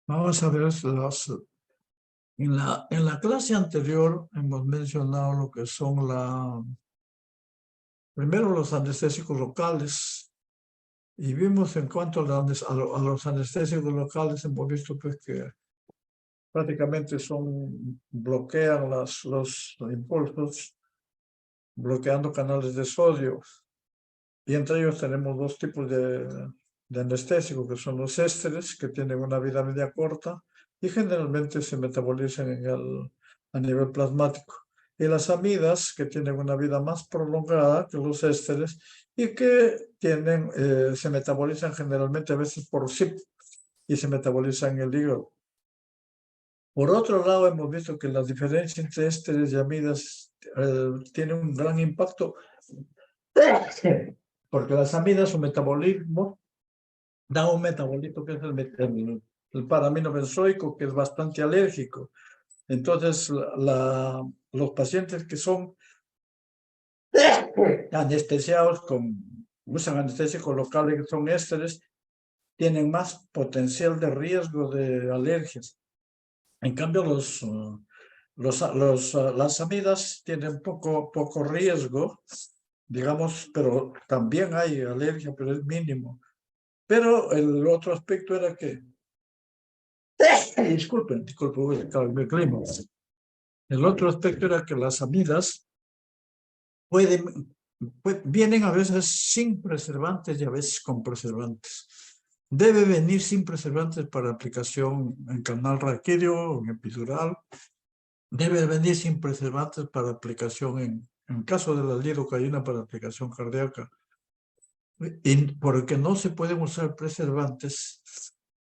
Vamos a ver en la clase anterior hemos mencionado lo que son primero los anestésicos locales, y vimos en cuanto a los anestésicos locales, hemos visto pues que prácticamente bloquean los impulsos, bloqueando canales de sodio. Y entre ellos tenemos dos tipos de anestésicos, que son los ésteres, que tienen una vida media corta y generalmente se metabolizan a nivel plasmático. Y las amidas, que tienen una vida más prolongada que los ésteres y que se metabolizan generalmente a veces por CYP y se metabolizan en el hígado. Por otro lado, hemos visto que las diferencias entre ésteres y amidas tienen un gran impacto, porque las amidas, su metabolismo, da un metabolito que es el paramino benzoico, que es bastante alérgico. Entonces, los pacientes que son anestesiados usan anestésicos locales que son ésteres, tienen más potencial de riesgo de alergias. En cambio, las amidas tienen poco riesgo, digamos, pero también hay alergia, pero es mínimo. Pero el otro aspecto era que, disculpen, el clima. El otro aspecto era que las amidas vienen a veces sin preservantes y a veces con preservantes. Debe venir sin preservantes para aplicación en canal raquídeo, en epidural. Debe venir sin preservantes para aplicación en caso de la lidocaína para aplicación cardíaca. Y porque no se pueden usar preservantes,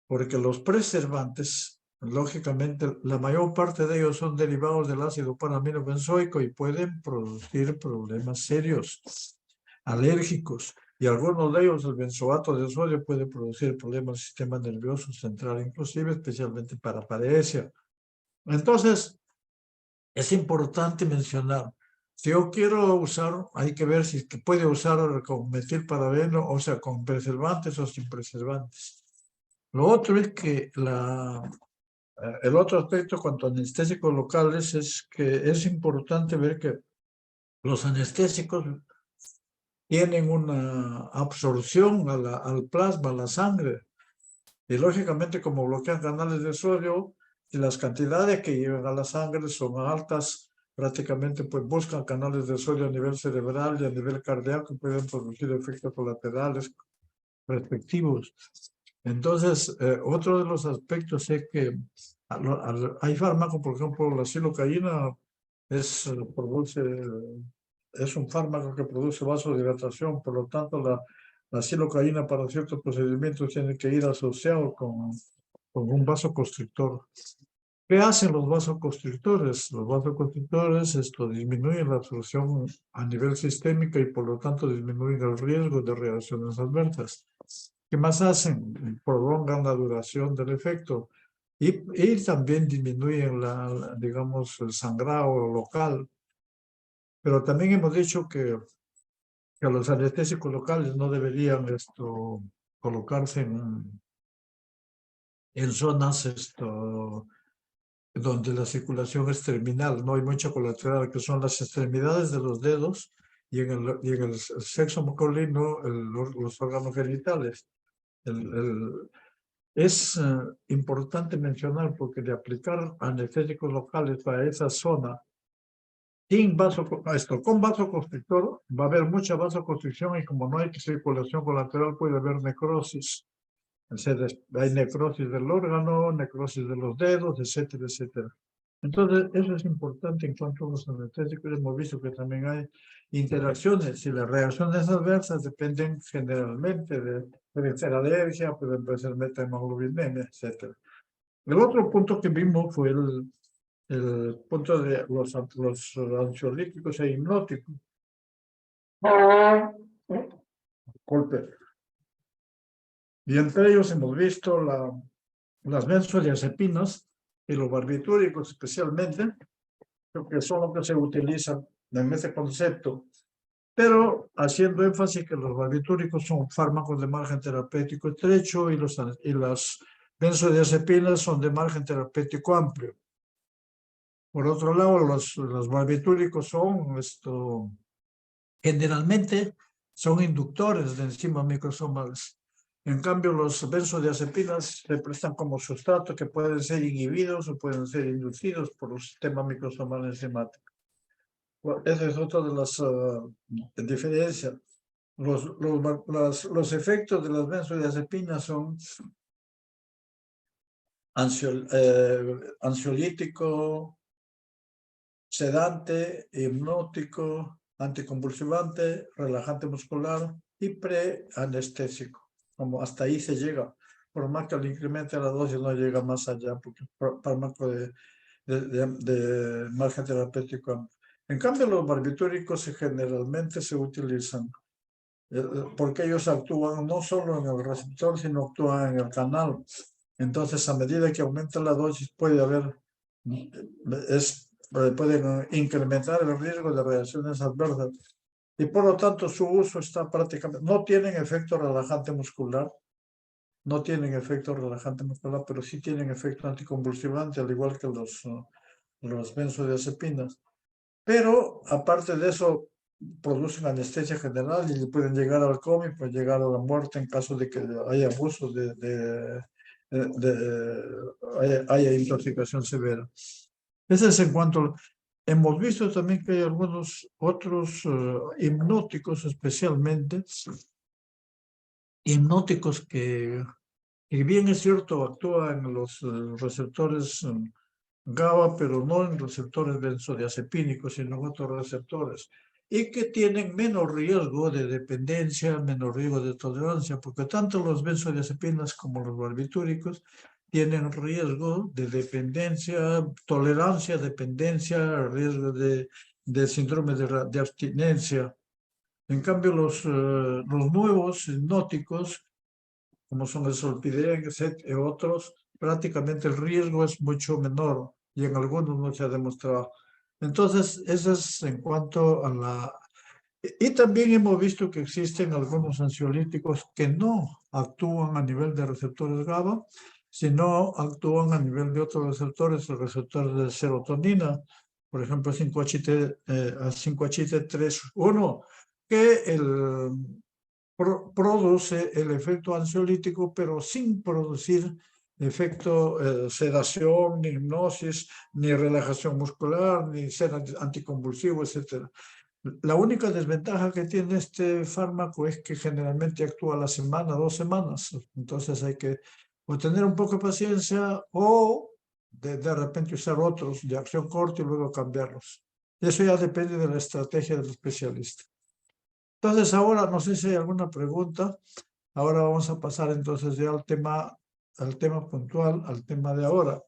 porque los preservantes, lógicamente, la mayor parte de ellos son derivados del ácido paramino benzoico y pueden producir problemas serios, alérgicos, y algunos de ellos, el benzoato de sodio, puede producir problemas del sistema nervioso central, inclusive especialmente para paresia. Entonces, es importante mencionar, si yo quiero usar, hay que ver si puede usar con metilparabeno, o sea, con preservantes o sin preservantes. Lo otro es que el otro aspecto cuanto a anestésicos locales es que es importante ver que los anestésicos tienen una absorción al plasma, a la sangre, y lógicamente como bloquean canales de sodio, y las cantidades que llevan a la sangre son altas, prácticamente pues buscan canales de sodio a nivel cerebral y a nivel cardíaco y pueden producir efectos colaterales respectivos. Entonces, otro de los aspectos es que hay fármacos, por ejemplo, la silocaína es un fármaco que produce vasodilatación, por lo tanto la silocaína para ciertos procedimientos tiene que ir asociado con un vasoconstrictor. ¿Qué hacen los vasoconstrictores? Los vasoconstrictores disminuyen la absorción a nivel sistémico y por lo tanto disminuyen el riesgo de reacciones adversas. ¿Qué más hacen? Prolongan la duración del efecto y también disminuyen digamos, el sangrado local. Pero también hemos dicho que los anestésicos locales no deberían colocarse en zonas donde la circulación es terminal, no hay mucha colateral, que son las extremidades de los dedos y en el sexo masculino los órganos genitales. Es importante mencionar porque de aplicar anestésicos locales para esa zona con vasoconstrictor va a haber mucha vasoconstricción y como no hay circulación colateral puede haber necrosis. Hay necrosis del órgano, necrosis de los dedos, etcétera, etcétera. Entonces, eso es importante en cuanto a los anestésicos. Hemos visto que también hay interacciones y las reacciones adversas dependen generalmente pueden ser alergia, pueden ser metahemoglobinemia, etcétera. El otro punto que vimos fue el punto de los ansiolíticos e hipnóticos. Golpe. Y entre ellos hemos visto las benzodiazepinas y los barbitúricos especialmente, que son los que se utilizan en este concepto pero haciendo énfasis que los barbitúricos son fármacos de margen terapéutico estrecho y las benzodiazepinas son de margen terapéutico amplio. Por otro lado, los barbitúricos son generalmente son inductores de enzimas microsomales. En cambio, los benzodiazepinas se prestan como sustrato que pueden ser inhibidos o pueden ser inducidos por el sistema microsomal enzimático. Esa es otra de las diferencias. Los efectos de las benzodiazepinas son ansiolítico, sedante, hipnótico, anticonvulsivante, relajante muscular y preanestésico. Como hasta ahí se llega. Por más que le incremente la dosis, no llega más allá, porque es fármaco de margen terapéutico. En cambio, los barbitúricos generalmente se utilizan porque ellos actúan no solo en el receptor, sino actúan en el canal. Entonces, a medida que aumenta la dosis, pueden incrementar el riesgo de reacciones adversas. Y por lo tanto, su uso está prácticamente, no tienen efecto relajante muscular, pero sí tienen efecto anticonvulsivante, al igual que los benzodiazepinas. Pero, aparte de eso, producen anestesia general y pueden llegar al coma y pueden llegar a la muerte en caso de que haya abuso haya intoxicación severa. Ese es en cuanto. Hemos visto también que hay algunos otros hipnóticos, especialmente hipnóticos que bien es cierto, actúan en los receptores GABA, pero no en receptores benzodiazepínicos, sino en otros receptores, y que tienen menos riesgo de dependencia, menos riesgo de tolerancia, porque tanto los benzodiazepinas como los barbitúricos tienen riesgo de dependencia, tolerancia, dependencia, riesgo de síndrome de abstinencia. En cambio, los nuevos hipnóticos, como son el Solpidem, y otros, prácticamente el riesgo es mucho menor y en algunos no se ha demostrado. Entonces, eso es en cuanto a la. Y también hemos visto que existen algunos ansiolíticos que no actúan a nivel de receptores GABA, sino actúan a nivel de otros receptores, el receptor de serotonina, por ejemplo, 5-HT3-1, que produce el efecto ansiolítico, pero sin producir efecto sedación, ni hipnosis, ni relajación muscular, ni ser anticonvulsivo, etc. La única desventaja que tiene este fármaco es que generalmente actúa a la semana, 2 semanas. Entonces hay que o tener un poco de paciencia o de repente usar otros de acción corta y luego cambiarlos. Eso ya depende de la estrategia del especialista. Entonces ahora, no sé si hay alguna pregunta. Ahora vamos a pasar entonces ya al tema puntual, al tema de ahora.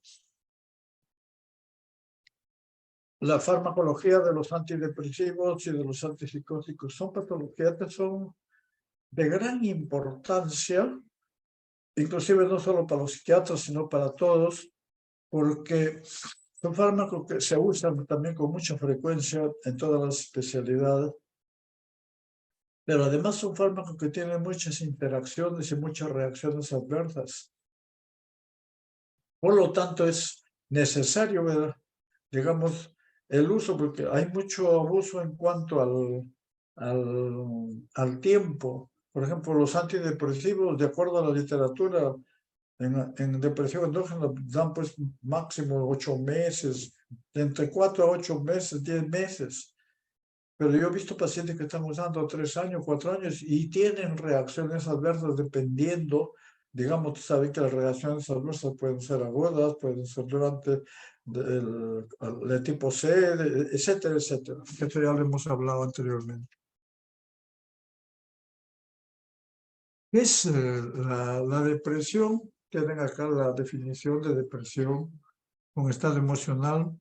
La farmacología de los antidepresivos y de los antipsicóticos son patologías que son de gran importancia, inclusive no solo para los psiquiatras, sino para todos, porque son fármacos que se usan también con mucha frecuencia en todas las especialidades, pero además son fármacos que tienen muchas interacciones y muchas reacciones adversas. Por lo tanto, es necesario ver, digamos, el uso, porque hay mucho abuso en cuanto al tiempo. Por ejemplo, los antidepresivos, de acuerdo a la literatura, en depresión endógena dan pues máximo 8 meses, entre 4 a 8 meses, 10 meses. Pero yo he visto pacientes que están usando 3 años, 4 años y tienen reacciones adversas dependiendo. Digamos, tú sabes que las reacciones adversas pueden ser agudas, pueden ser durante el tipo C, etcétera, etcétera. Esto ya lo hemos hablado anteriormente. ¿Qué es la depresión? Tienen acá la definición de depresión, un estado emocional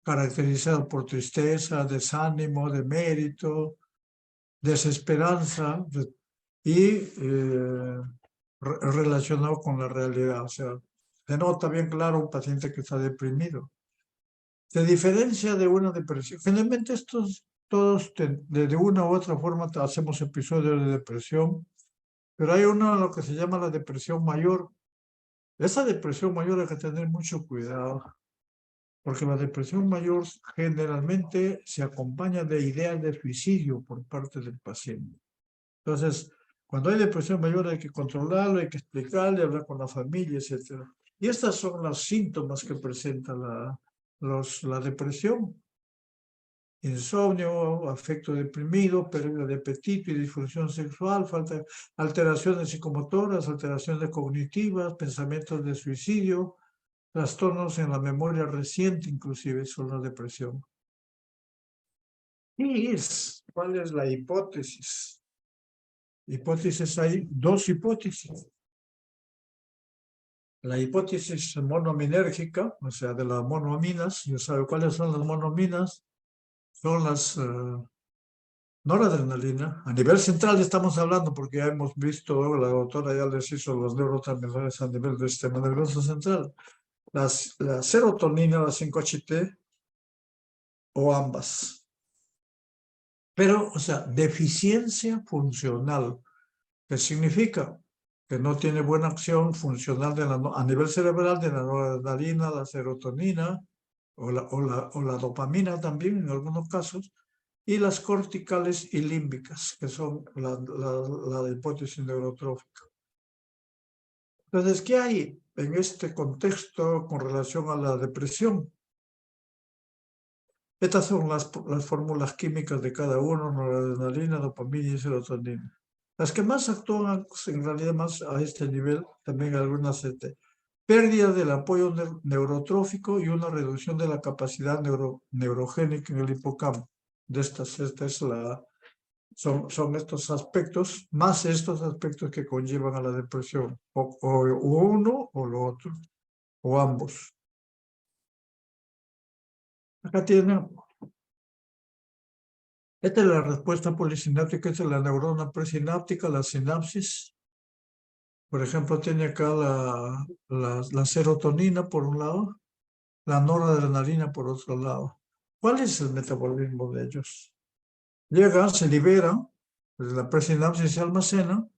caracterizado por tristeza, desánimo, demérito, desesperanza y relacionado con la realidad. O sea, se nota bien claro un paciente que está deprimido. Se diferencia de una depresión. Generalmente estos todos de una u otra forma hacemos episodios de depresión, pero hay uno lo que se llama la depresión mayor. Esa depresión mayor hay que tener mucho cuidado, porque la depresión mayor generalmente se acompaña de ideas de suicidio por parte del paciente. Entonces, cuando hay depresión mayor hay que controlarlo, hay que explicarle, hablar con la familia, etc. Y estos son los síntomas que presenta la depresión. Insomnio, afecto deprimido, pérdida de apetito y disfunción sexual, falta alteraciones psicomotoras, alteraciones cognitivas, pensamientos de suicidio, trastornos en la memoria reciente, inclusive son la depresión. ¿Cuál es la hipótesis? Hay dos hipótesis. La hipótesis monoaminérgica, o sea, de las monoaminas. ¿Ya sabe cuáles son las monoaminas? Son las noradrenalina. A nivel central estamos hablando porque ya hemos visto, la doctora ya les hizo los neurotransmisores a nivel del sistema nervioso central. La serotonina, la 5-HT o ambas. Pero, o sea, deficiencia funcional. ¿Qué significa? Que no tiene buena acción funcional a nivel cerebral de la noradrenalina, la serotonina o la dopamina también en algunos casos, y las corticales y límbicas, que son la hipótesis neurotrófica. Entonces, ¿qué hay en este contexto con relación a la depresión? Estas son las fórmulas químicas de cada uno: noradrenalina, dopamina y serotonina. Las que más actúan en realidad más a este nivel, también algunas pérdida del apoyo neurotrófico y una reducción de la capacidad neurogénica en el hipocampo. Son estos aspectos, más estos aspectos que conllevan a la depresión, o uno o lo otro, o ambos. Acá tienen. Esta es la respuesta polisináptica, esta es la neurona presináptica, la sinapsis. Por ejemplo, tiene acá la serotonina por un lado, la noradrenalina por otro lado. ¿Cuál es el metabolismo de ellos? Llegan, se liberan, la presinapsis se almacena,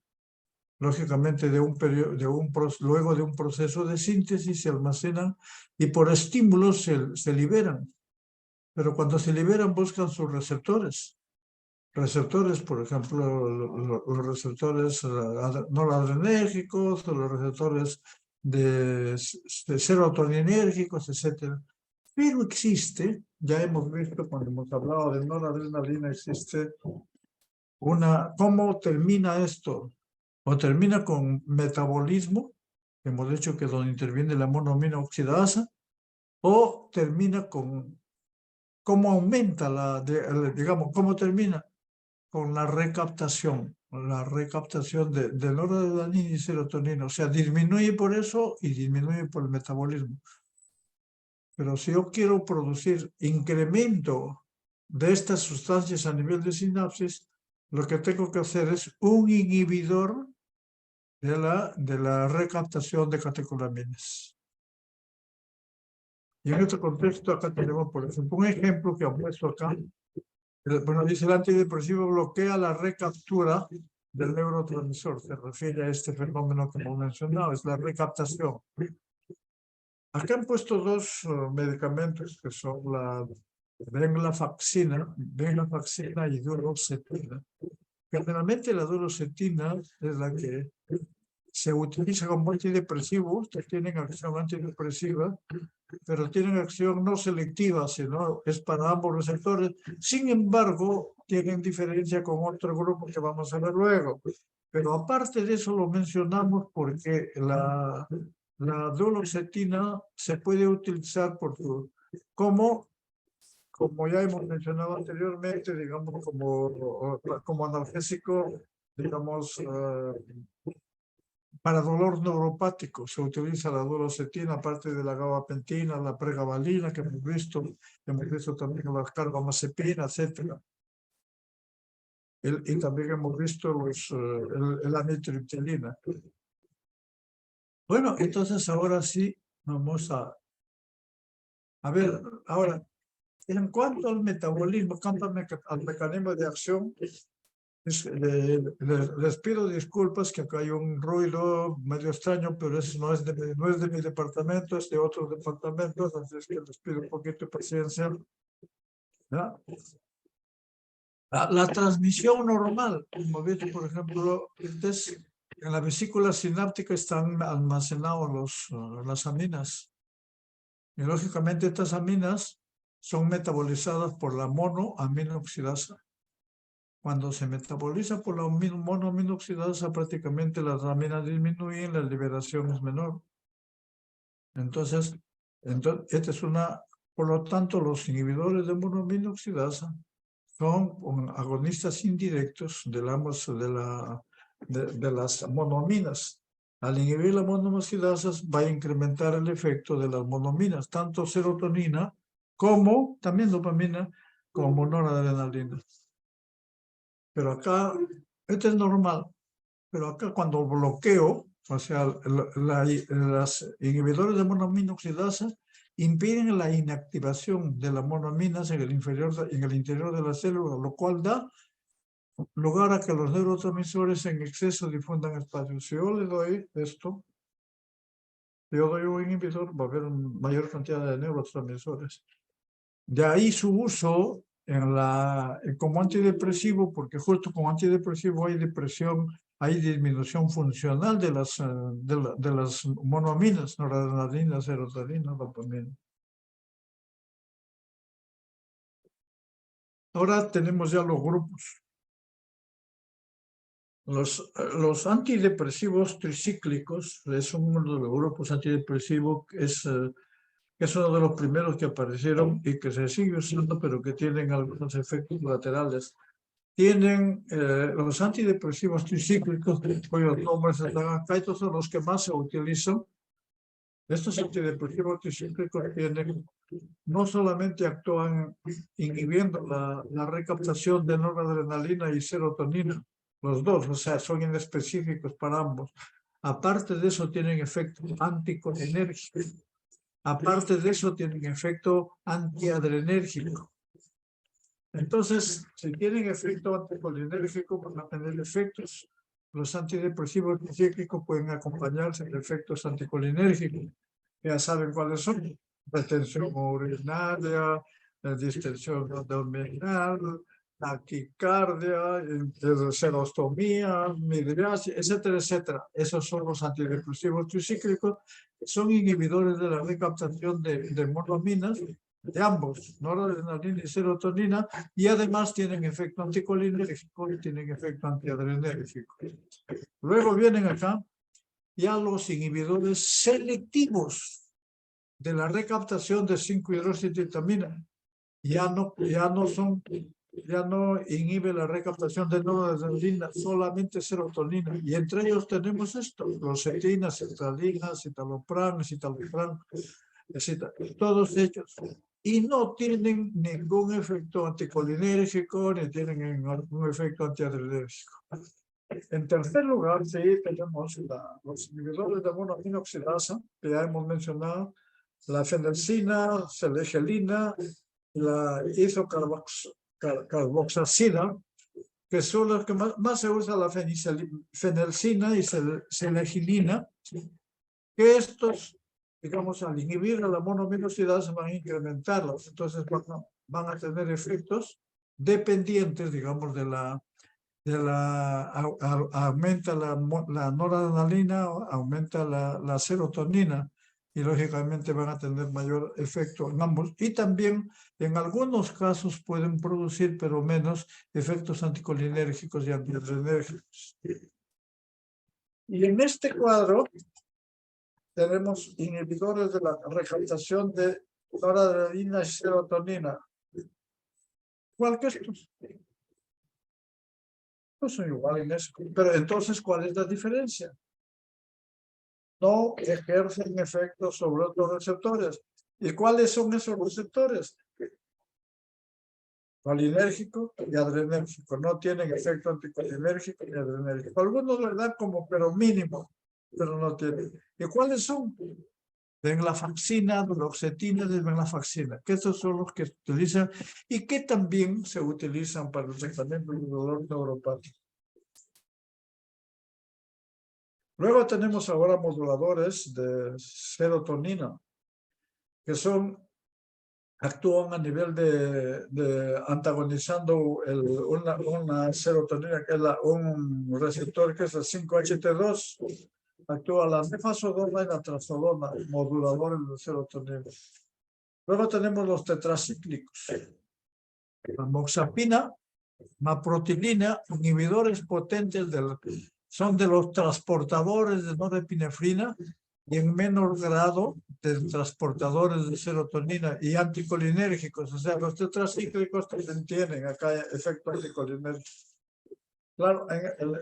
lógicamente luego de un proceso de síntesis se almacenan y por estímulos se liberan. Pero cuando se liberan buscan sus receptores. Receptores, por ejemplo, los receptores noradrenérgicos, los receptores de serotoninérgicos, etc. Pero existe, ya hemos visto cuando hemos hablado de noradrenalina, existe ¿cómo termina esto? O termina con metabolismo, hemos dicho que donde interviene la monoamina oxidasa, o termina con cómo aumenta digamos, cómo termina con la recaptación de noradrenalina y serotonina. O sea, disminuye por eso y disminuye por el metabolismo. Pero si yo quiero producir incremento de estas sustancias a nivel de sinapsis, lo que tengo que hacer es un inhibidor de la recaptación de catecolaminas. Y en este contexto acá tenemos, por ejemplo, un ejemplo que han puesto acá. Bueno, dice el antidepresivo bloquea la recaptura del neurotransmisor. Se refiere a este fenómeno que hemos mencionado, es la recaptación. Acá han puesto dos medicamentos que son la venlafaxina y duloxetina. Generalmente la duloxetina es la que se utiliza como antidepresivo, que tienen acción antidepresiva, pero tienen acción no selectiva, sino es para ambos receptores. Sin embargo, tienen diferencia con otro grupo que vamos a ver luego. Pero aparte de eso lo mencionamos porque la duloxetina se puede utilizar como ya hemos mencionado anteriormente, digamos, como analgésico, digamos, para dolor neuropático. Se utiliza la duloxetina, aparte de la gabapentina, la pregabalina que hemos visto también la carbamazepina, etc. Y también hemos visto la amitriptilina. Bueno, entonces ahora sí vamos a ver, ahora, En cuanto al metabolismo, en cuanto al mecanismo de acción, les pido disculpas que acá hay un ruido medio extraño, pero eso no es de mi departamento, es de otros departamentos, así es que les pido un poquito de paciencia. ¿Ya? La transmisión normal, como viste, por ejemplo, en la vesícula sináptica están almacenados las aminas. Y lógicamente estas aminas son metabolizadas por la monoaminoxidasa. Cuando se metaboliza por la monoaminoxidasa, prácticamente las aminas disminuyen, la liberación es menor. Entonces esta es por lo tanto, los inhibidores de monoaminoxidasa son agonistas indirectos de las monoaminas. Al inhibir las monoaminoxidasas va a incrementar el efecto de las monoaminas, tanto serotonina como también dopamina, como noradrenalina. Pero acá, esto es normal, pero acá cuando bloqueo, o sea, los inhibidores de monoaminoxidasa impiden la inactivación de las monoaminas en el interior de la célula, lo cual da lugar a que los neurotransmisores en exceso difundan espacio. Si yo le doy esto, yo doy un inhibidor, va a haber una mayor cantidad de neurotransmisores. De ahí su uso como antidepresivo, porque justo como antidepresivo hay depresión, hay disminución funcional de las monoaminas, noradrenalina, serotonina, dopamina. Ahora tenemos ya los grupos. Los antidepresivos tricíclicos es uno de los grupos antidepresivos que es uno de los primeros que aparecieron y que se sigue usando, pero que tienen algunos efectos laterales. Tienen los antidepresivos tricíclicos, cuyos nombres están acá, estos son los que más se utilizan. Estos antidepresivos tricíclicos no solamente actúan inhibiendo la recaptación de noradrenalina y serotonina, los dos, o sea, son inespecíficos para ambos. Aparte de eso, tienen efecto anticolinérgico. Aparte de eso, tienen efecto antiadrenérgico. Entonces, si tienen efecto anticolinérgico, van a tener efectos. Los antidepresivos tricíclicos pueden acompañarse de efectos anticolinérgicos. Ya saben cuáles son: retención urinaria, distensión abdominal, taquicardia, serostomía, midriasis, etcétera, etcétera. Esos son los antidepresivos tricíclicos, que son inhibidores de la recaptación de monoaminas, de ambos, noradrenalina y serotonina, y además tienen efecto anticolinérgico y tienen efecto antiadrenérgico. Luego vienen acá ya los inhibidores selectivos de la recaptación de 5-hidroxitritamina. Ya no inhibe la recaptación de noradrenalina, solamente serotonina. Y entre ellos tenemos esto: clozapina, sertralina, citalopram, todos ellos. Y no tienen ningún efecto anticolinérgico, ni tienen ningún efecto antiadrenérgico. En tercer lugar, sí, tenemos los inhibidores de monoaminoxidasa, que ya hemos mencionado, la fenelcina, selegelina, la isocarboxacina, que son las que más se usa, la fenelcina y selegelina, que estos, digamos, al inhibir a la monoaminoxidasa van a incrementarlos, entonces van a tener efectos dependientes, digamos, aumenta la noradrenalina, aumenta la serotonina, y lógicamente van a tener mayor efecto en ambos. Y también en algunos casos pueden producir, pero menos, efectos anticolinérgicos y antiadrenérgicos. Y en este cuadro tenemos inhibidores de la recaptación de noradrenalina y serotonina. ¿Cuál que estos? No son iguales en eso. Pero entonces, ¿cuál es la diferencia? No ejercen efectos sobre otros receptores. ¿Y cuáles son esos receptores? Colinérgico y adrenérgico. No tienen efecto anticolinérgico y adrenérgico. Algunos le dan como, pero mínimo, pero no tienen. ¿Y cuáles son? venlafaxina, duloxetina, desvenlafaxina, que estos son los que se utilizan y que también se utilizan para el tratamiento del dolor neuropático. Luego tenemos ahora moduladores de serotonina, que actúan a nivel de antagonizando una serotonina, que es un receptor que es el 5-HT2, actúa la nefazodona y la trazodona, moduladores de serotonina. Luego tenemos los tetracíclicos, la moxapina, maprotilina, inhibidores potentes son de los transportadores de norepinefrina y en menor grado de transportadores de serotonina y anticolinérgicos. O sea, los tetracíclicos también tienen acá efecto anticolinérgico. Claro,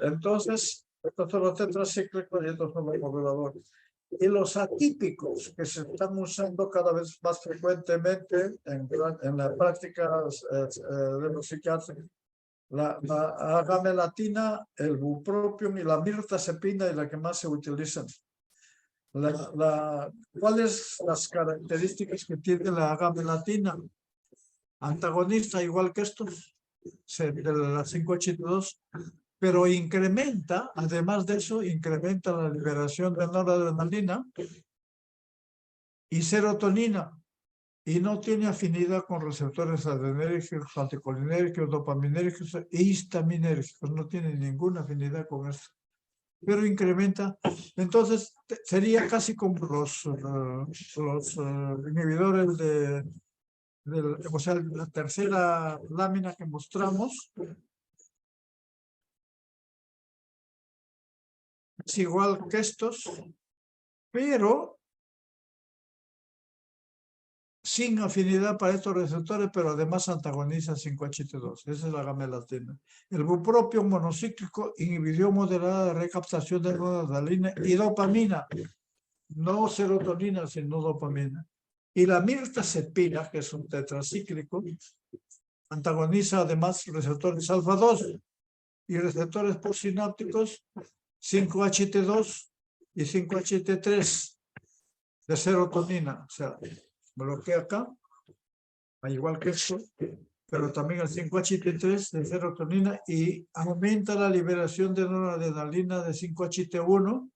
entonces, estos son los tetracíclicos y estos son los moduladores. Y los atípicos que se están usando cada vez más frecuentemente en las prácticas de los psiquiatras, la agamelatina, el bupropion y la mirtazepina es la que más se utilizan. ¿Cuáles las características que tiene la agamelatina? Antagonista igual que estos, de la 5-HT2, pero incrementa, además de eso, incrementa la liberación de noradrenalina y serotonina, y no tiene afinidad con receptores adrenérgicos, anticolinérgicos, dopaminérgicos e histaminérgicos, no tiene ninguna afinidad con esto, pero incrementa. Entonces, sería casi como los inhibidores o sea, la tercera lámina que mostramos. Es igual que estos, pero sin afinidad para estos receptores, pero además antagoniza 5-HT2. Esa es la gamelatina. El bupropion monocíclico inhibición moderada de recaptación de noradrenalina y dopamina, no serotonina, sino dopamina. Y la mirtazepina, que es un tetracíclico, antagoniza además receptores alfa-2 y receptores postsinápticos 5-HT2 y 5-HT3 de serotonina. O sea, bloquea acá, igual que esto, pero también el 5-HT3 de serotonina y aumenta la liberación de noradrenalina de 5-HT1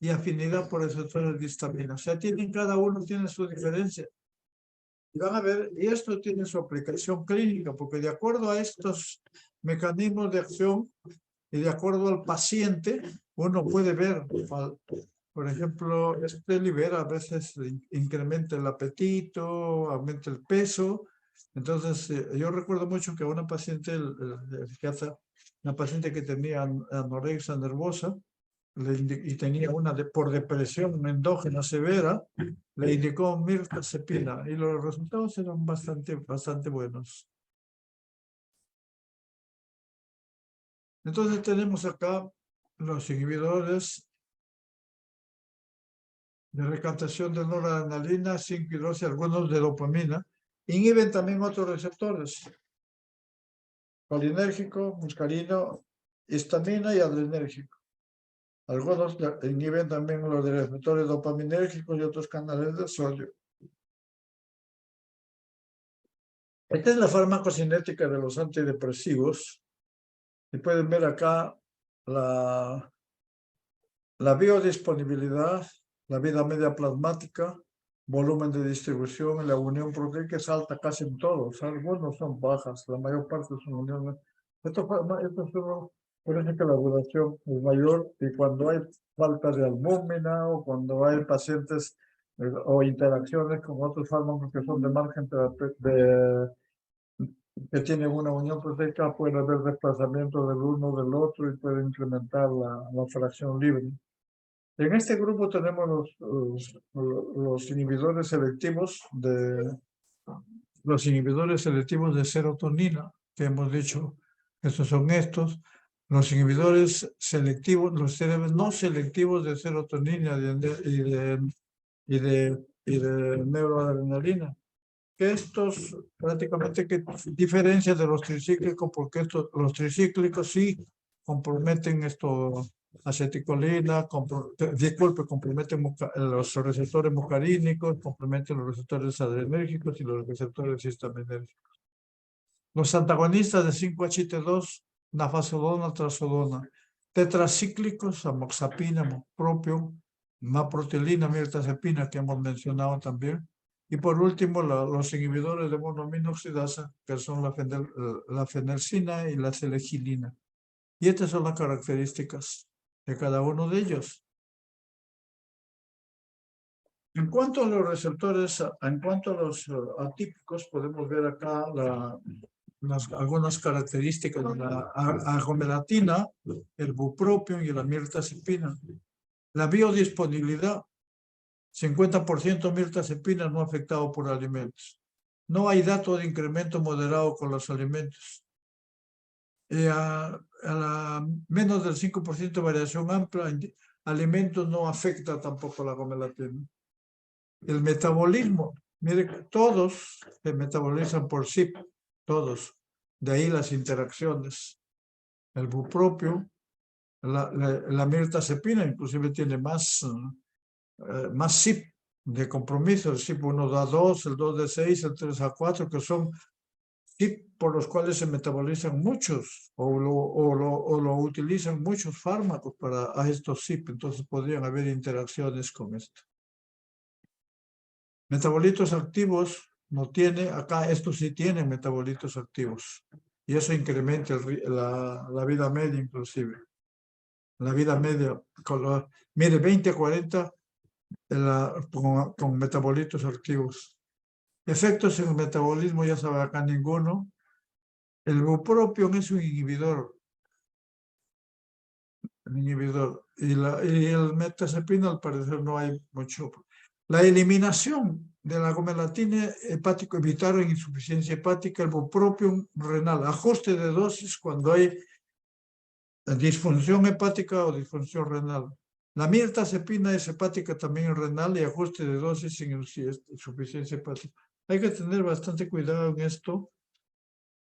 y afinidad por receptores de histamina. O sea, cada uno tiene su diferencia. Y van a ver, y esto tiene su aplicación clínica, porque de acuerdo a estos mecanismos de acción y de acuerdo al paciente, uno puede ver, por ejemplo, este libera, a veces incrementa el apetito, aumenta el peso. Entonces, yo recuerdo mucho que una paciente, el psiquiatra, una paciente que tenía anorexia nervosa y tenía por depresión endógena severa, le indicó mirtazepina y los resultados eran bastante buenos. Entonces tenemos acá los inhibidores de recaptación de noradrenalina, 5 y 12, algunos de dopamina. Inhiben también otros receptores, colinérgico, muscarino, histamina y adrenérgico. Algunos inhiben también los de receptores dopaminérgicos y otros canales de sodio. Esta es la farmacocinética de los antidepresivos. Y pueden ver acá la biodisponibilidad, la vida media plasmática, volumen de distribución, la unión proteica es alta casi en todos. Algunos son bajas, la mayor parte son uniones. Esto parece que la duración es mayor y cuando hay falta de albúmina o cuando hay pacientes o interacciones con otros fármacos que son de margen que tienen una unión proteica, puede haber desplazamiento del uno del otro y puede incrementar la fracción libre. En este grupo tenemos los inhibidores selectivos de serotonina, que hemos dicho, estos son estos. Los inhibidores selectivos, los no selectivos de serotonina y de neuroadrenalina. Que estos prácticamente que diferencia de los tricíclicos, porque los tricíclicos sí comprometen Aceticolina, compromete los receptores muscarínicos, compromete los receptores adrenérgicos y los receptores histaminérgicos. Los antagonistas de 5-HT2, nafazodona, trazodona, tetracíclicos, amoxapina, propio, maprotilina, mirtazapina, que hemos mencionado también. Y por último, los inhibidores de monoaminoxidasa, que son la fenelcina y la selegilina. Y estas son las características de cada uno de ellos. En cuanto a los receptores, en cuanto a los atípicos, podemos ver acá algunas características de la agomelatina, el bupropión y la mirtazapina. La biodisponibilidad, 50% mirtazapina no afectado por alimentos. No hay dato de incremento moderado con los alimentos. Menos del 5% de variación amplia, alimentos no afecta tampoco la agomelatina. El metabolismo, mire, todos se metabolizan por CYP, todos. De ahí las interacciones. El bupropio, la mirtazapina inclusive tiene más CYP de compromiso. El CYP 1A2, el 2D6, el 3A4, que son CYP por los cuales se metabolizan muchos o lo utilizan muchos fármacos a estos CYP. Entonces podrían haber interacciones con esto. Metabolitos activos no tiene, acá estos sí tienen metabolitos activos. Y eso incrementa la vida media inclusive. La vida media, mire, 20 a 40 con metabolitos activos. Efectos en el metabolismo, ya sabe acá ninguno. El bupropión es un inhibidor. Y el mirtazapina al parecer no hay mucho. La eliminación de la agomelatina hepático, evitar insuficiencia hepática, el bupropión renal, ajuste de dosis cuando hay disfunción hepática o disfunción renal. La mirtazapina es hepática también renal y ajuste de dosis sin insuficiencia hepática. Hay que tener bastante cuidado en esto,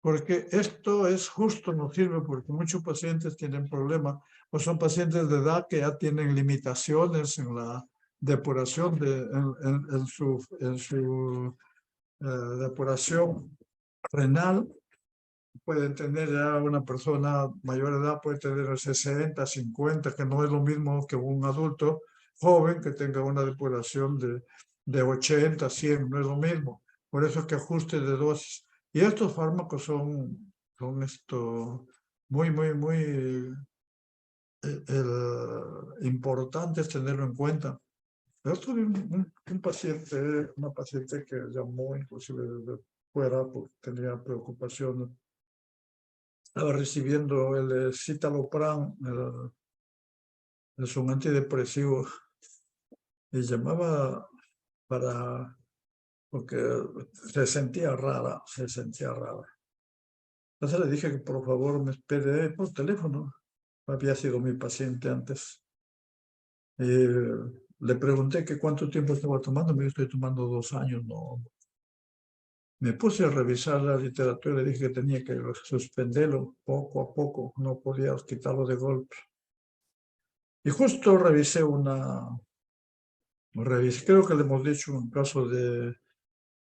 porque esto es justo, nos sirve porque muchos pacientes tienen problemas o son pacientes de edad que ya tienen limitaciones en la depuración, en su depuración renal. Pueden tener ya una persona mayor de edad, puede tener 60, 50, que no es lo mismo que un adulto joven que tenga una depuración de 80, 100, no es lo mismo. Por eso es que ajuste de dosis. Y estos fármacos son muy importantes tenerlo en cuenta. Yo tuve una paciente que llamó inclusive desde fuera porque tenía preocupaciones. Estaba recibiendo el citalopram, es un antidepresivo, y llamaba porque se sentía rara. Entonces le dije que por favor me espere por teléfono. Había sido mi paciente antes. Le pregunté que cuánto tiempo estaba tomando. Me dijo, estoy tomando 2 años. No. Me puse a revisar la literatura y le dije que tenía que suspenderlo poco a poco. No podía quitarlo de golpe. Y justo creo que le hemos dicho un caso de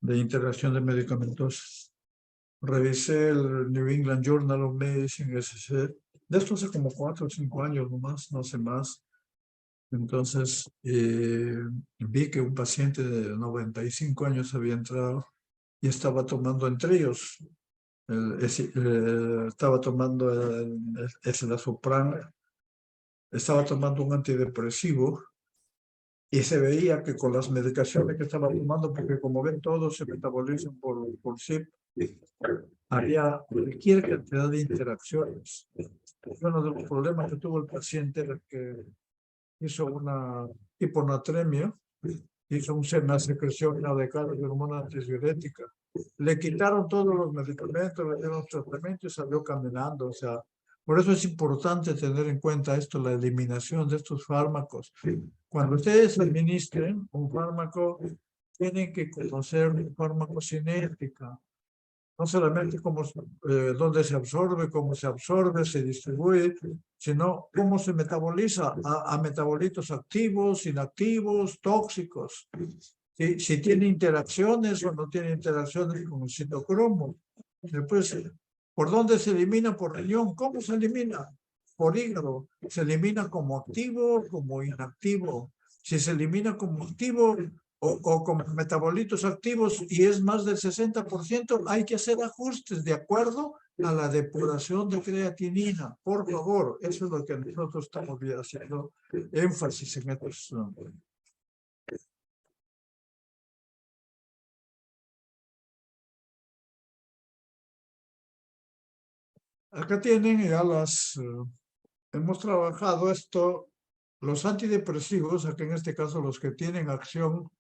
interacción de medicamentos. Revisé el New England Journal of Medicine, de esto hace como 4 o 5 años nomás, no sé más. Entonces, vi que un paciente de 95 años había entrado y estaba tomando entre ellos, estaba tomando el escitalopram, estaba tomando un antidepresivo y se veía que con las medicaciones que estaba tomando, porque como ven todos se metabolizan por CYP, había cualquier cantidad de interacciones. Uno de los problemas que tuvo el paciente era que hizo una hiponatremia, hizo una secreción inadecuada de hormona antidiurética. Le quitaron todos los medicamentos, le dieron tratamiento y salió caminando. O sea, por eso es importante tener en cuenta esto, la eliminación de estos fármacos. Cuando ustedes administren un fármaco, tienen que conocer farmacocinética. No solamente dónde se absorbe, cómo se distribuye, sino cómo se metaboliza a metabolitos activos, inactivos, tóxicos. Si tiene interacciones o no tiene interacciones con el citocromo. Después, ¿por dónde se elimina? Por riñón. ¿Cómo se elimina? Por hígado. Se elimina como activo, como inactivo. Si se elimina como activo, o con metabolitos activos y es más del 60%, hay que hacer ajustes de acuerdo a la depuración de creatinina. Por favor, eso es lo que nosotros estamos haciendo énfasis en estos. Acá tienen ya hemos trabajado esto, los antidepresivos, aquí en este caso los que tienen acción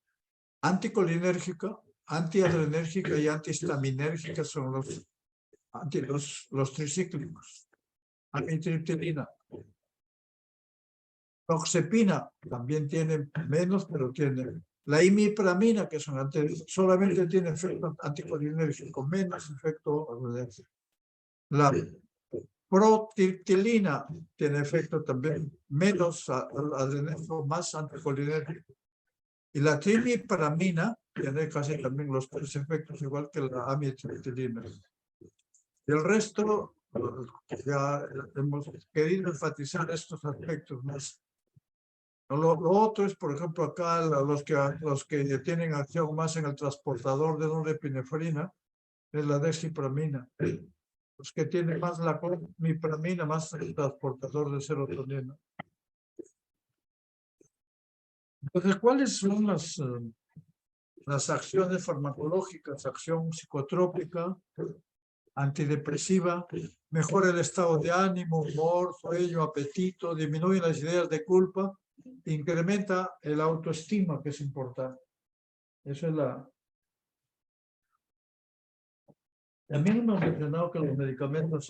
anticolinérgica, antiadrenérgica y antihistaminérgica son los tricíclicos. Amitriptilina. Oxepina también tiene menos, pero tiene. La imipramina, que solamente tiene efecto anticolinérgico, menos efecto adrenérgico. La protriptilina tiene efecto también menos adrenérgico, más anticolinérgico. Y la trimipramina tiene casi también los tres efectos, igual que la amitriptilina. Y el resto, ya hemos querido enfatizar estos aspectos más. Lo otro es, por ejemplo, acá los que tienen acción más en el transportador de norepinefrina, es la dexipramina. Los que tienen más la clomipramina, más el transportador de serotonina. Entonces, ¿cuáles son las acciones farmacológicas? Acción psicotrópica, antidepresiva, mejora el estado de ánimo, humor, sueño, apetito, disminuye las ideas de culpa, incrementa el autoestima, que es importante. Eso es También hemos mencionado que los medicamentos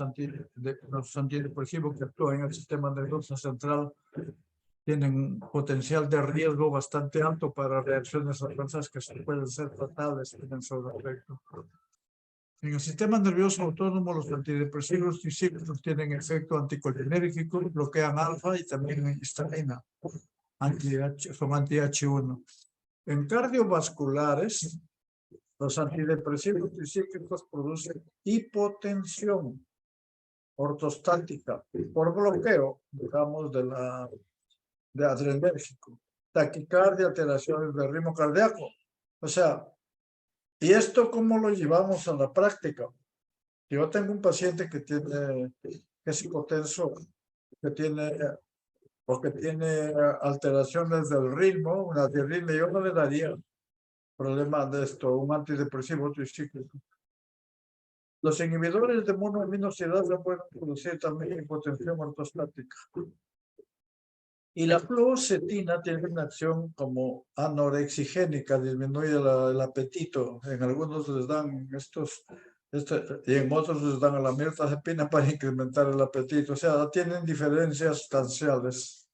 los antidepresivos que actúan en el sistema nervioso central tienen potencial de riesgo bastante alto para reacciones adversas que pueden ser fatales en el sobreefecto. En el sistema nervioso autónomo, los antidepresivos tricíclicos tienen efecto anticolinérgico, bloquean alfa y también histamina, son anti-H1. En cardiovasculares, los antidepresivos tricíclicos producen hipotensión ortostática por bloqueo, digamos, de adrenérgico, taquicardia, alteraciones del ritmo cardíaco. O sea, ¿y esto cómo lo llevamos a la práctica? Yo tengo un paciente que es hipotenso, que tiene alteraciones del ritmo, una diarritmia. Yo no le daría problema de esto, un antidepresivo tricíclico. Los inhibidores de monoaminosidasa pueden producir también hipotensión ortostática. Y la fluoxetina tiene una acción como anorexigénica, disminuye el apetito. En algunos les dan y en otros les dan a la mirtazapina para incrementar el apetito. O sea, tienen diferencias sustanciales.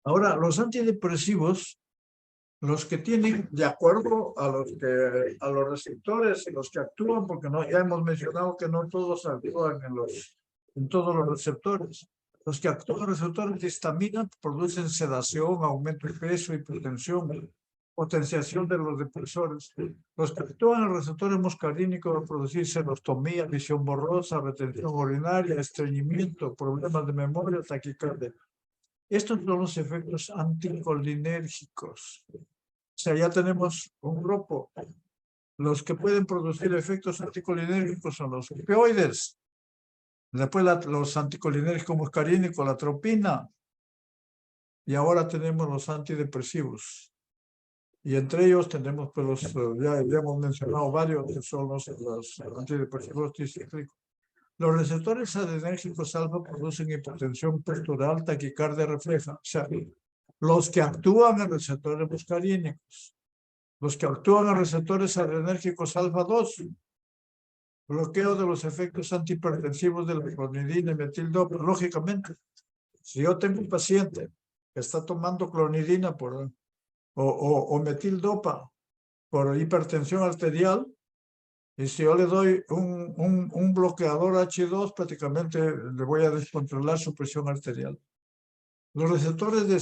Ahora, los antidepresivos, los que tienen, de acuerdo a los receptores, los que actúan, porque ya hemos mencionado que no todos actúan en todos los receptores. Los que actúan en receptores de histamina producen sedación, aumento de peso, hipertensión, potenciación de los depresores. Los que actúan en receptores muscarínicos van a producir xerostomía, visión borrosa, retención urinaria, estreñimiento, problemas de memoria, taquicardia. Estos son los efectos anticolinérgicos. O sea, ya tenemos un grupo. Los que pueden producir efectos anticolinérgicos son los opioides. Después los anticolinérgicos muscarínicos, la atropina. Y ahora tenemos los antidepresivos. Y entre ellos tenemos, pues, ya hemos mencionado varios, que son los antidepresivos tricíclicos. Los receptores adrenérgicos alfa producen hipotensión postural, taquicardia refleja. O sea, los que actúan en receptores muscarínicos, los que actúan en receptores adrenérgicos alfa 2, bloqueo de los efectos antihipertensivos de la clonidina y metildopa. Lógicamente, si yo tengo un paciente que está tomando clonidina o metildopa por hipertensión arterial, Y si yo le doy un bloqueador H2, prácticamente le voy a descontrolar su presión arterial. Los receptores de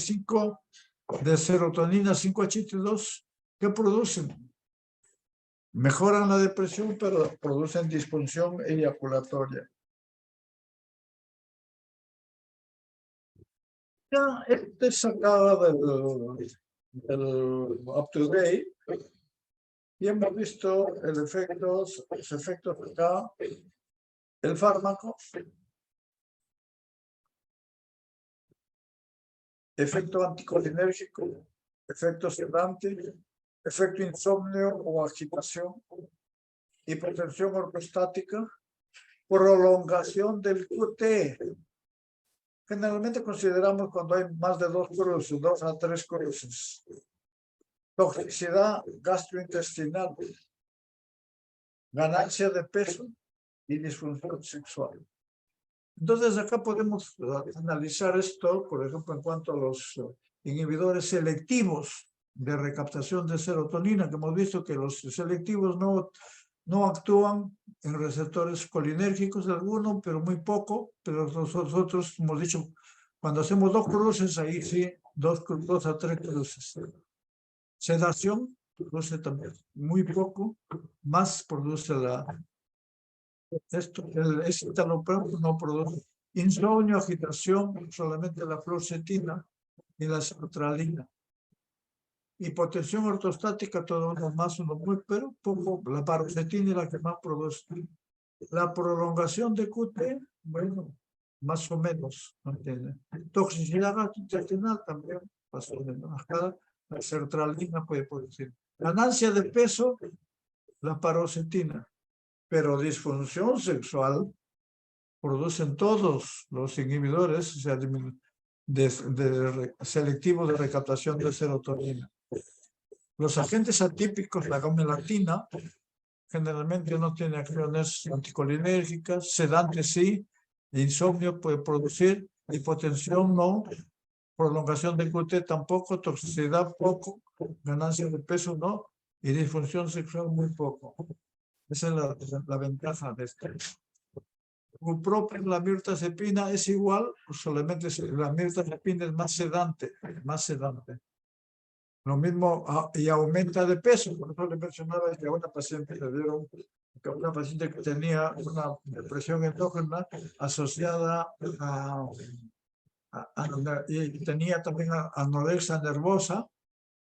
serotonina 5-HT2, ¿qué producen? Mejoran la depresión, pero producen disfunción eyaculatoria. Ya, este sacado del UpToDate y hemos visto los efectos acá, el fármaco, efecto anticolinérgico, efecto sedante, efecto insomnio o agitación, hipotensión ortostática, prolongación del QT. Generalmente consideramos cuando hay más de 2 a 3 cruces. Toxicidad gastrointestinal, ganancia de peso y disfunción sexual. Entonces acá podemos analizar esto, por ejemplo, en cuanto a los inhibidores selectivos de recaptación de serotonina, que hemos visto que los selectivos no actúan en receptores colinérgicos algunos, pero muy poco, pero nosotros hemos dicho, cuando hacemos 2 cruces, ahí sí, 2 a 3 cruces. Sedación produce también muy poco, más produce el escitalopram no produce. Insomnio, agitación, solamente la fluoxetina y la sertralina. Hipotensión ortostática, todo uno más, uno muy, pero poco, la paroxetina es la que más produce. La prolongación de QT, bueno, más o menos, ¿no entiende? Toxicidad gastrointestinal también, más o menos. La sertralina puede producir. Ganancia de peso, la paroxetina, pero disfunción sexual producen todos los inhibidores, o sea, selectivos de recaptación de serotonina. Los agentes atípicos, la gomelatina, generalmente no tiene acciones anticolinérgicas, sedantes sí, insomnio puede producir, hipotensión no, prolongación del QT tampoco, toxicidad poco, ganancia de peso no, y disfunción sexual muy poco. Esa es la ventaja de esto. Bupropion, la mirtazepina es igual, solamente la mirtazepina es más sedante, Lo mismo, y aumenta de peso, por eso le mencionaba que a una paciente le dieron, una paciente que tenía una depresión endógena asociada y tenía también anorexia nervosa,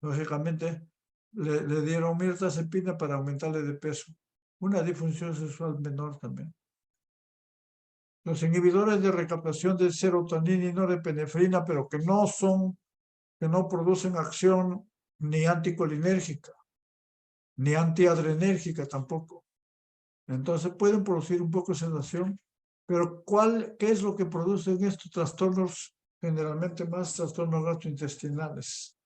lógicamente le dieron mirtazepina para aumentarle de peso. Una disfunción sexual menor también. Los inhibidores de recaptación de serotonina y norepinefrina, pero que no producen acción ni anticolinérgica, ni antiadrenérgica tampoco. Entonces pueden producir un poco de sedación, pero ¿qué es lo que producen estos trastornos? Generalmente más trastornos gastrointestinales.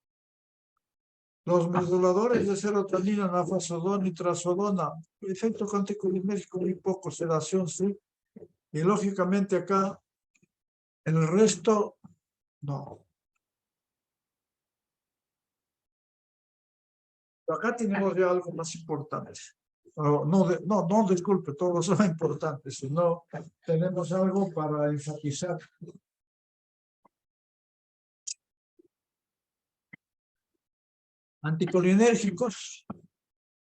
Los moduladores de serotonina, nafazodona y trazodona, efecto anticolinérgico muy poco, sedación sí. Y lógicamente acá, el resto, no. Pero acá tenemos ya algo más importante. No, disculpe, todos son importantes, sino tenemos algo para enfatizar. Anticolinérgicos,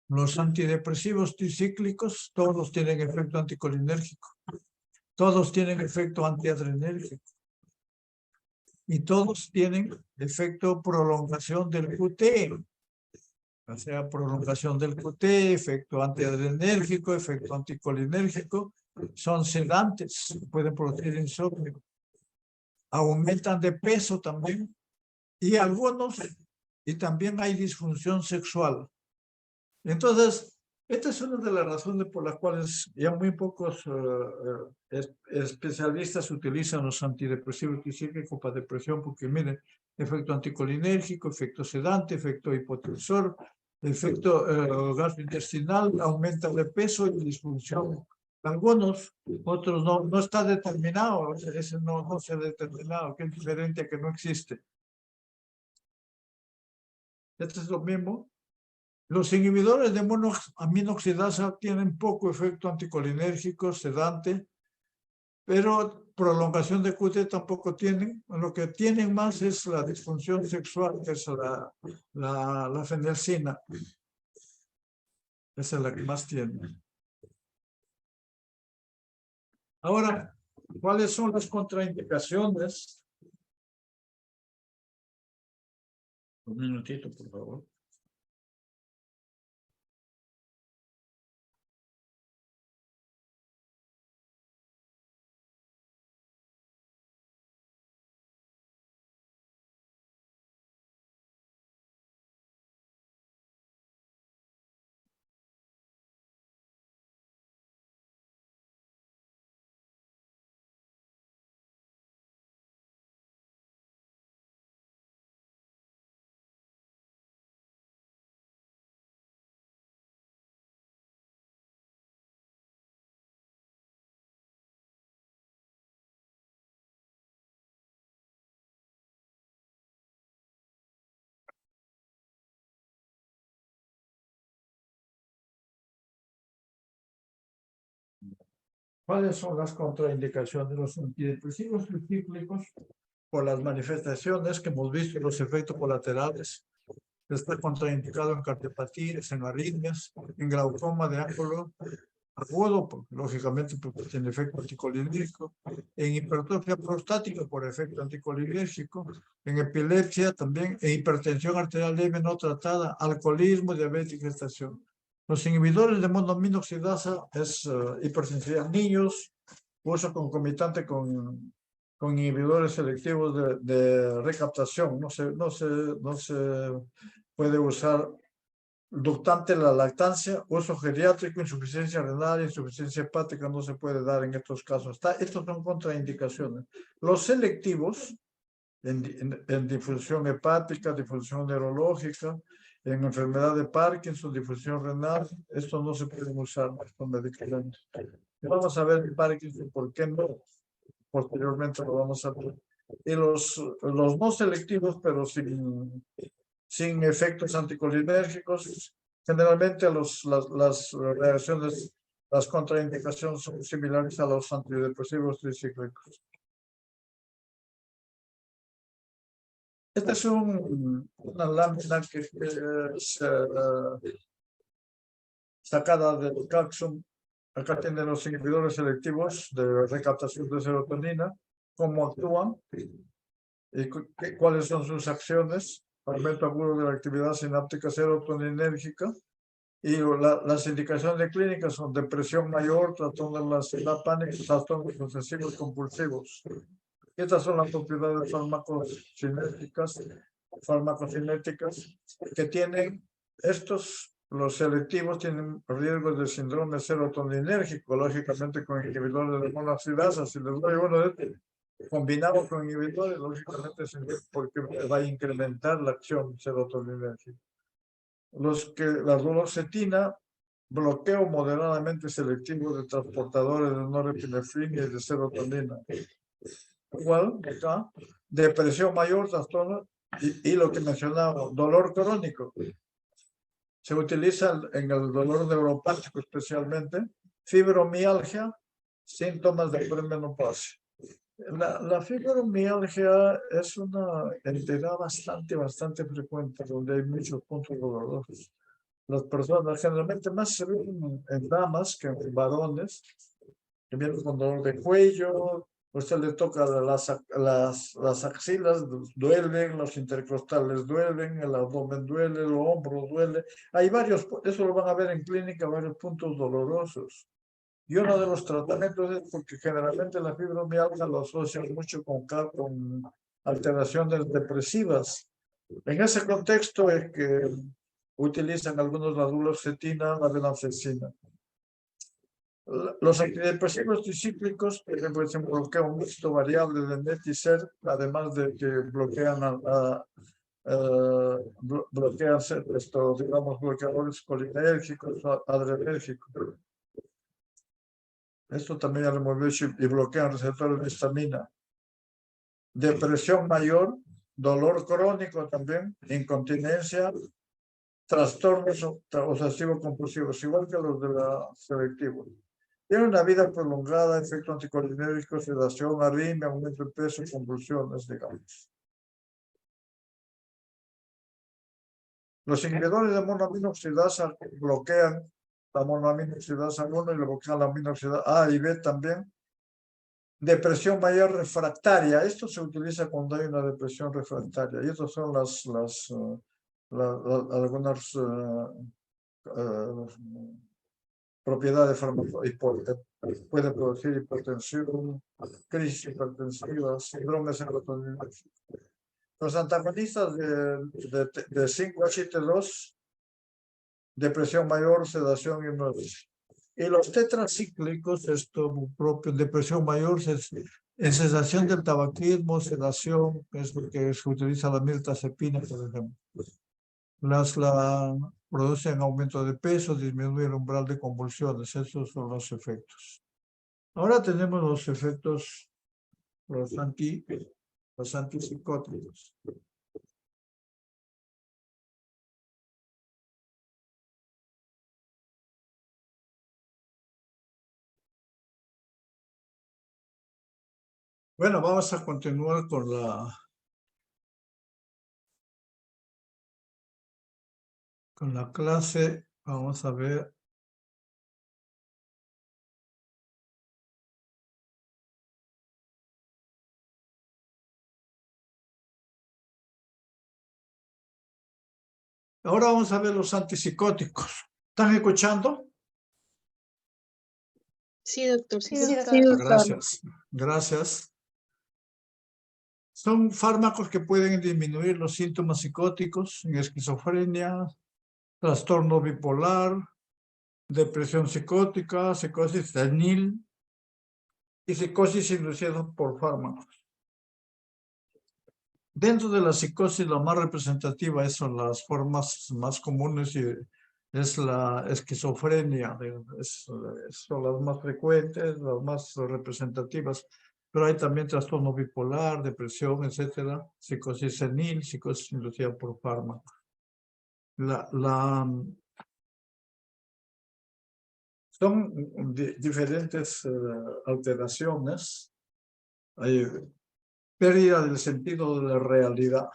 los antidepresivos tricíclicos, todos tienen efecto anticolinérgico, todos tienen efecto antiadrenérgico y todos tienen efecto prolongación del QT, o sea, prolongación del QT, efecto antiadrenérgico, efecto anticolinérgico, son sedantes, pueden producir insomnio, aumentan de peso también, y también hay disfunción sexual. Entonces, esta es una de las razones por las cuales ya muy pocos especialistas utilizan los antidepresivos tricíclicos para depresión, porque miren, efecto anticolinérgico, efecto sedante, efecto hipotensor, efecto gastrointestinal, aumenta de peso y disfunción. Algunos, otros no está determinado, ese no se ha determinado, que es diferente a que no existe. Esto es lo mismo Los inhibidores de monoaminoxidasa tienen poco efecto anticolinérgico, sedante, pero prolongación de QT tampoco tienen. Lo que tienen más es la disfunción sexual, que es la fenilcina. Esa es la que más tiene. Ahora, ¿cuáles son las contraindicaciones? Un minutito, por favor. ¿Cuáles son las contraindicaciones de los antidepresivos tricíclicos? Por las manifestaciones que hemos visto, los efectos colaterales. Está contraindicado en cardiopatías, en arritmias, en glaucoma de ángulo agudo, lógicamente porque tiene efecto anticolinérgico, en hipertrofia prostática por efecto anticolinérgico, en epilepsia también, en hipertensión arterial leve no tratada, alcoholismo, diabetes y gestación. Los inhibidores de monoaminoxidasa es hipersensibilidad en niños, uso concomitante con inhibidores selectivos de recaptación. No se puede usar ductante la lactancia, uso geriátrico, insuficiencia renal, insuficiencia hepática no se puede dar en estos casos. Estos son contraindicaciones. Los selectivos en difusión hepática, difusión neurológica, en enfermedad de Parkinson, difusión renal, estos no se pueden usar con medicamentos. Vamos a ver el Parkinson, ¿por qué no? Posteriormente lo vamos a ver. Y los no selectivos, pero sin efectos anticolinérgicos, generalmente las reacciones, las contraindicaciones son similares a los antidepresivos tricíclicos. Esta es una lámina que es sacada del Caxum. Acá tienen los inhibidores selectivos de recaptación de serotonina, cómo actúan y cuáles son sus acciones, aumento agudo de la actividad sináptica serotoninérgica, y las indicaciones clínicas son depresión mayor, trastorno de la ansiedad, pánico, trastornos obsesivos compulsivos. Estas son las propiedades farmacocinéticas que tienen estos. Los selectivos tienen riesgos de síndrome serotoninérgico, lógicamente con inhibidores de monoaminoxidasa. Si les doy uno de estos, combinado con inhibidores, lógicamente porque va a incrementar la acción serotoninérgica. La duloxetina, bloqueo moderadamente selectivo de transportadores de norepinefrina y de serotonina. Igual, acá, depresión mayor, trastorno, y lo que mencionaba, dolor crónico. Se utiliza en el dolor neuropático especialmente, fibromialgia, síntomas de premenopausia. La fibromialgia es una entidad bastante frecuente, donde hay muchos puntos dolorosos. Las personas generalmente más se ven en damas que en varones, que vienen con dolor de cuello, usted le toca las axilas, duelen, los intercostales duelen, el abdomen duele, el hombro duele. Hay varios, eso lo van a ver en clínica, varios puntos dolorosos. Y uno de los tratamientos es porque generalmente la fibromialgia lo asocian mucho con alteraciones depresivas. En ese contexto es que utilizan algunos la duloxetina, la venlafaxina. Los antidepresivos tricíclicos, por ejemplo, se bloquea un mixto variable de NET y SER, además de que bloquean digamos, bloqueadores colinérgicos, adrenérgicos. Esto también ya lo hemos visto y bloquean receptores de histamina. Depresión mayor, dolor crónico también, incontinencia, trastornos obsesivo-compulsivos, igual que los de la selectivos. Tiene una vida prolongada, efecto anticolinérgico, sedación, arritmia, aumento de peso, convulsiones, digamos. Los inhibidores de monoaminoxidasa bloquean la monoaminoxidasa 1 y le bloquean la aminoxidasa A y B también. Depresión mayor refractaria. Esto se utiliza cuando hay una depresión refractaria. Y estas son algunas propiedades farmacológicas. Puede producir hipertensión, crisis hipertensiva, síndrome serotoninérgico. Los antagonistas de 5-HT2, depresión mayor, sedación y hipnosis. Y los tetracíclicos, esto propio, depresión mayor, en cesación del tabaquismo, sedación, es porque se utiliza la mirtazepina, por ejemplo. Producen aumento de peso, disminuye el umbral de convulsiones, esos son los efectos. Ahora tenemos los efectos, los antipsicóticos. Bueno, vamos a continuar con la clase. Vamos a ver. Ahora vamos a ver los antipsicóticos. ¿Están escuchando? Sí, doctor. Sí, Gracias. Gracias. Son fármacos que pueden disminuir los síntomas psicóticos en esquizofrenia, trastorno bipolar, depresión psicótica, psicosis senil y psicosis inducida por fármacos. Dentro de la psicosis, la más representativa son las formas más comunes y es la esquizofrenia, son las más frecuentes, las más representativas, pero hay también trastorno bipolar, depresión, etcétera, psicosis senil, psicosis inducida por fármacos. Son diferentes alteraciones. Hay pérdida del sentido de la realidad,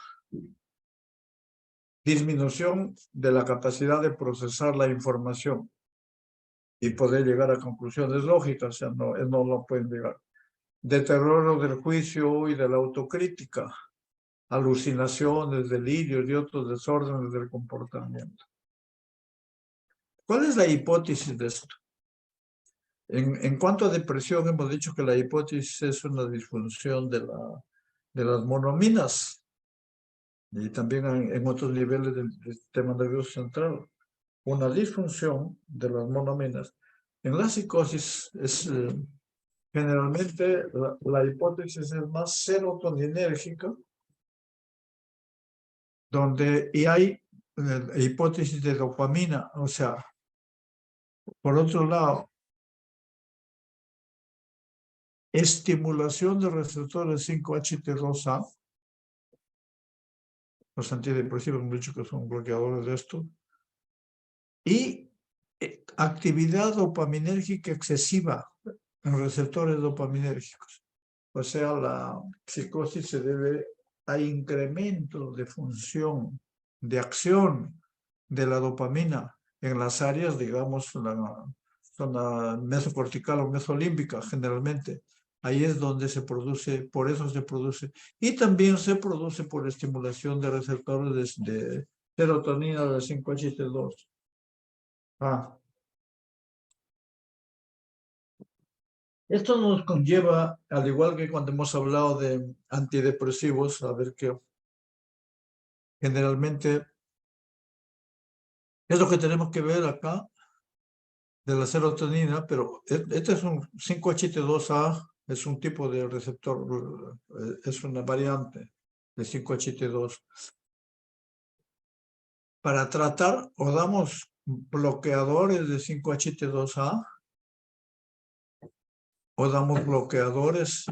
disminución de la capacidad de procesar la información y poder llegar a conclusiones lógicas, o sea, no lo pueden llegar. Deterioro del juicio y de la autocrítica, alucinaciones, delirios y otros desórdenes del comportamiento. ¿Cuál es la hipótesis de esto? En cuanto a depresión, hemos dicho que la hipótesis es una disfunción de las monoaminas y también en otros niveles del sistema nervioso central. Una disfunción de las monoaminas. En la psicosis es generalmente la hipótesis es más serotoninérgica, y hay hipótesis de dopamina, o sea, por otro lado, estimulación de receptores 5-HT2A, los antidepresivos hemos dicho que son bloqueadores de esto, y actividad dopaminérgica excesiva en receptores dopaminérgicos. O sea, la psicosis se debe a incremento de función, de acción de la dopamina en las áreas, digamos, la zona mesocortical o mesolímbica generalmente. Ahí es donde se produce, por eso se produce. Y también se produce por estimulación de receptores de serotonina de 5-HT2. Esto nos conlleva, al igual que cuando hemos hablado de antidepresivos, a ver que generalmente es lo que tenemos que ver acá de la serotonina, pero este es un 5-HT2A, es un tipo de receptor, es una variante de 5-HT2. Para tratar, o damos bloqueadores de 5-HT2A, o damos bloqueadores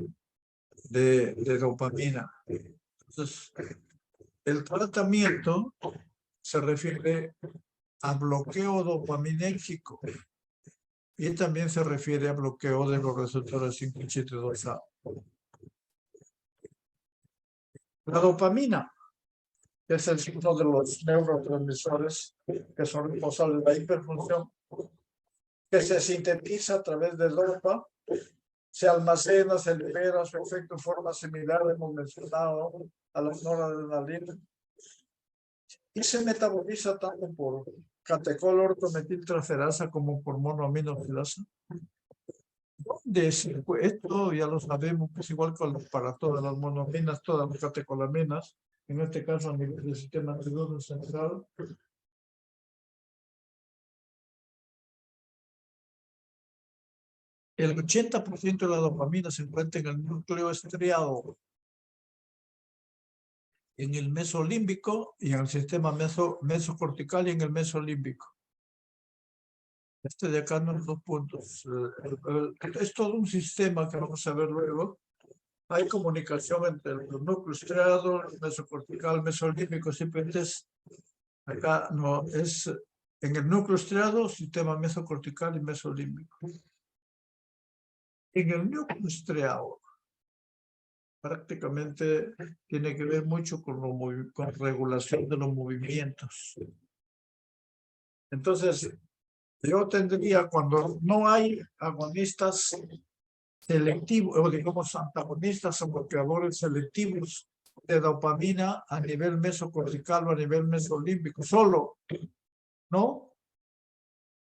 de dopamina. Entonces, el tratamiento se refiere a bloqueo dopaminérgico y también se refiere a bloqueo de los receptores 5-HT2A. La dopamina, que es uno de los neurotransmisores que son responsables de la hiperfunción, que se sintetiza a través del dopa, se almacena, se libera, su efecto de forma similar, hemos mencionado, a la noradrenalina, y se metaboliza tanto por catecol ortometiltransferasa como por monoaminofilasa. Esto ya lo sabemos, pues igual que para todas las monoaminas, todas las catecolaminas, en este caso a nivel del sistema nervioso central. El 80% de la dopamina se encuentra en el núcleo estriado, en el mesolímbico y en el sistema mesocortical y en el mesolímbico. Este de acá no, dos puntos. Es todo un sistema que vamos a ver luego. Hay comunicación entre el núcleo estriado, el mesocortical, mesolímbico, siempre es acá no es en el núcleo estriado, sistema mesocortical y mesolímbico. En el núcleo estriado prácticamente tiene que ver mucho con regulación de los movimientos. Entonces, yo tendría, cuando no hay agonistas selectivos, o digamos antagonistas o bloqueadores selectivos de dopamina a nivel mesocortical o a nivel mesolímbico, solo, ¿no?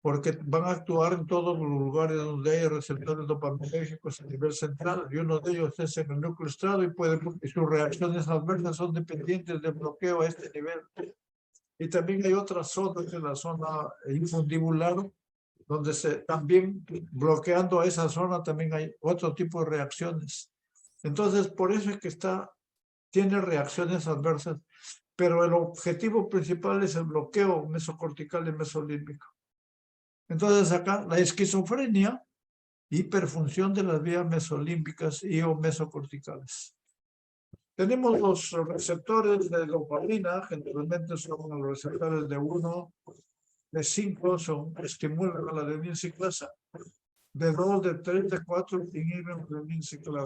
Porque van a actuar en todos los lugares donde hay receptores dopaminérgicos a nivel central, y uno de ellos es en el núcleo estriado y sus reacciones adversas son dependientes del bloqueo a este nivel. Y también hay otras zonas, en la zona infundibular, donde también bloqueando a esa zona también hay otro tipo de reacciones. Entonces, por eso es que tiene reacciones adversas, pero el objetivo principal es el bloqueo mesocortical y mesolímbico. Entonces acá la esquizofrenia, hiperfunción de las vías mesolímbicas y o mesocorticales. Tenemos los receptores de dopamina, generalmente son los receptores de 1, de 5, estimulan a la adenosina, de 2, de 3, de 4, inhiben la adenosina.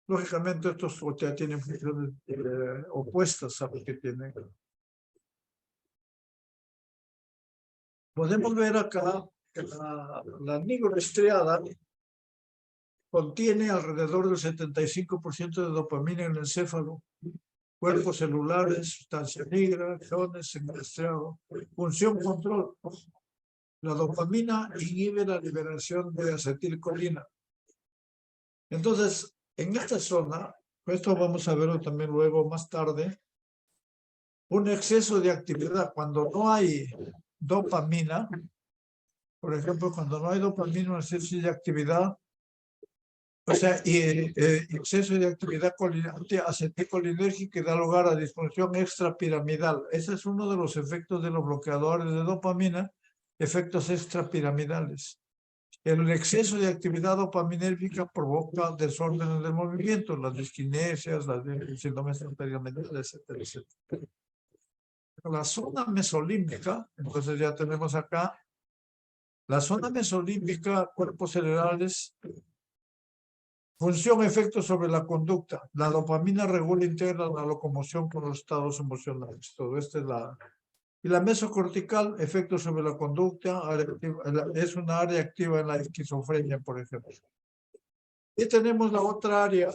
Lógicamente, estos ya tienen funciones opuestas a lo que tienen. Podemos ver acá que la nigroestriada contiene alrededor del 75% de dopamina en el encéfalo, cuerpos celulares, sustancia negra, axones en el estriado. Función control. La dopamina inhibe la liberación de acetilcolina. Entonces, en esta zona, esto vamos a verlo también luego más tarde, un exceso de actividad. Cuando no hay dopamina, por ejemplo, cuando no hay dopamina, un exceso de actividad, o sea, exceso de actividad acetilcolinérgica que da lugar a disfunción extrapiramidal. Ese es uno de los efectos de los bloqueadores de dopamina, efectos extrapiramidales. El exceso de actividad dopaminérgica provoca desórdenes del movimiento, las disquinesias, las síndromes piramidales, etcétera, etcétera. La zona mesolímbica, entonces ya tenemos acá, la zona mesolímbica, cuerpos cerebrales, función, efecto sobre la conducta. La dopamina regula interna la locomoción por los estados emocionales. Todo esto es Y la mesocortical, efecto sobre la conducta, es una área activa en la esquizofrenia, por ejemplo. Y tenemos la otra área,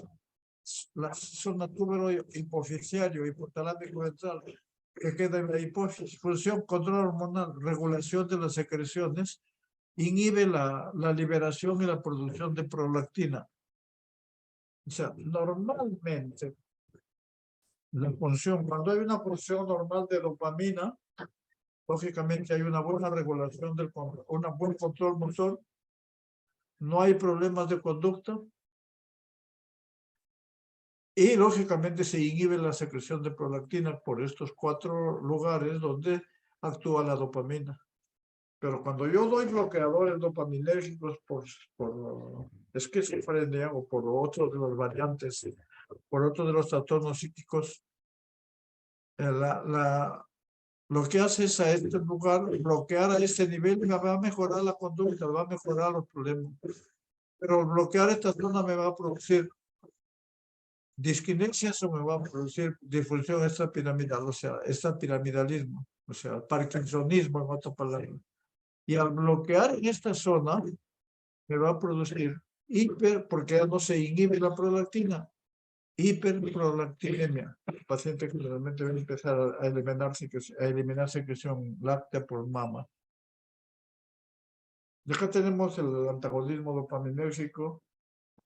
la zona túbero hipofisiario, hipotalámico ventral, que queda en la hipófisis. Función, control hormonal, regulación de las secreciones, inhibe la liberación y la producción de prolactina. O sea, normalmente, la función, cuando hay una función normal de dopamina, lógicamente hay una buena regulación un buen control motor, no hay problemas de conducta y lógicamente se inhibe la secreción de prolactina por estos 4 lugares donde actúa la dopamina. Pero cuando yo doy bloqueadores dopaminérgicos por esquizofrenia o por otro de las variantes, por otro de los trastornos psíquicos, lo que hace es a este lugar, bloquear a este nivel, me va a mejorar la conducta, va a mejorar los problemas. Pero bloquear esta zona me va a producir diskinesias o me va a producir disfunción extrapiramidal, o sea, extrapiramidalismo, o sea, parkinsonismo en otras palabras. Y al bloquear en esta zona, me va a producir porque ya no se inhibe la prolactina, hiperprolactinemia. El paciente generalmente va a empezar a eliminar secreción láctea por mama. Y acá tenemos el antagonismo dopaminérgico.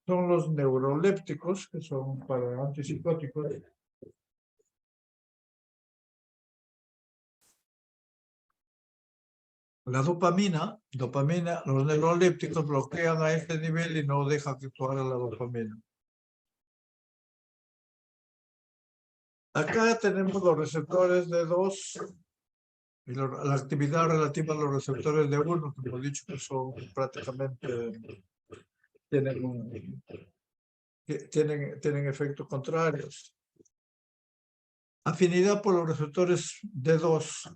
Son los neurolépticos, que son para antipsicóticos. La dopamina, los neurolépticos bloquean a este nivel y no dejan que actuara la dopamina. Acá tenemos los receptores de 2 y la actividad relativa a los receptores de 1, que hemos dicho que son prácticamente, tienen efectos contrarios. Afinidad por los receptores de 2.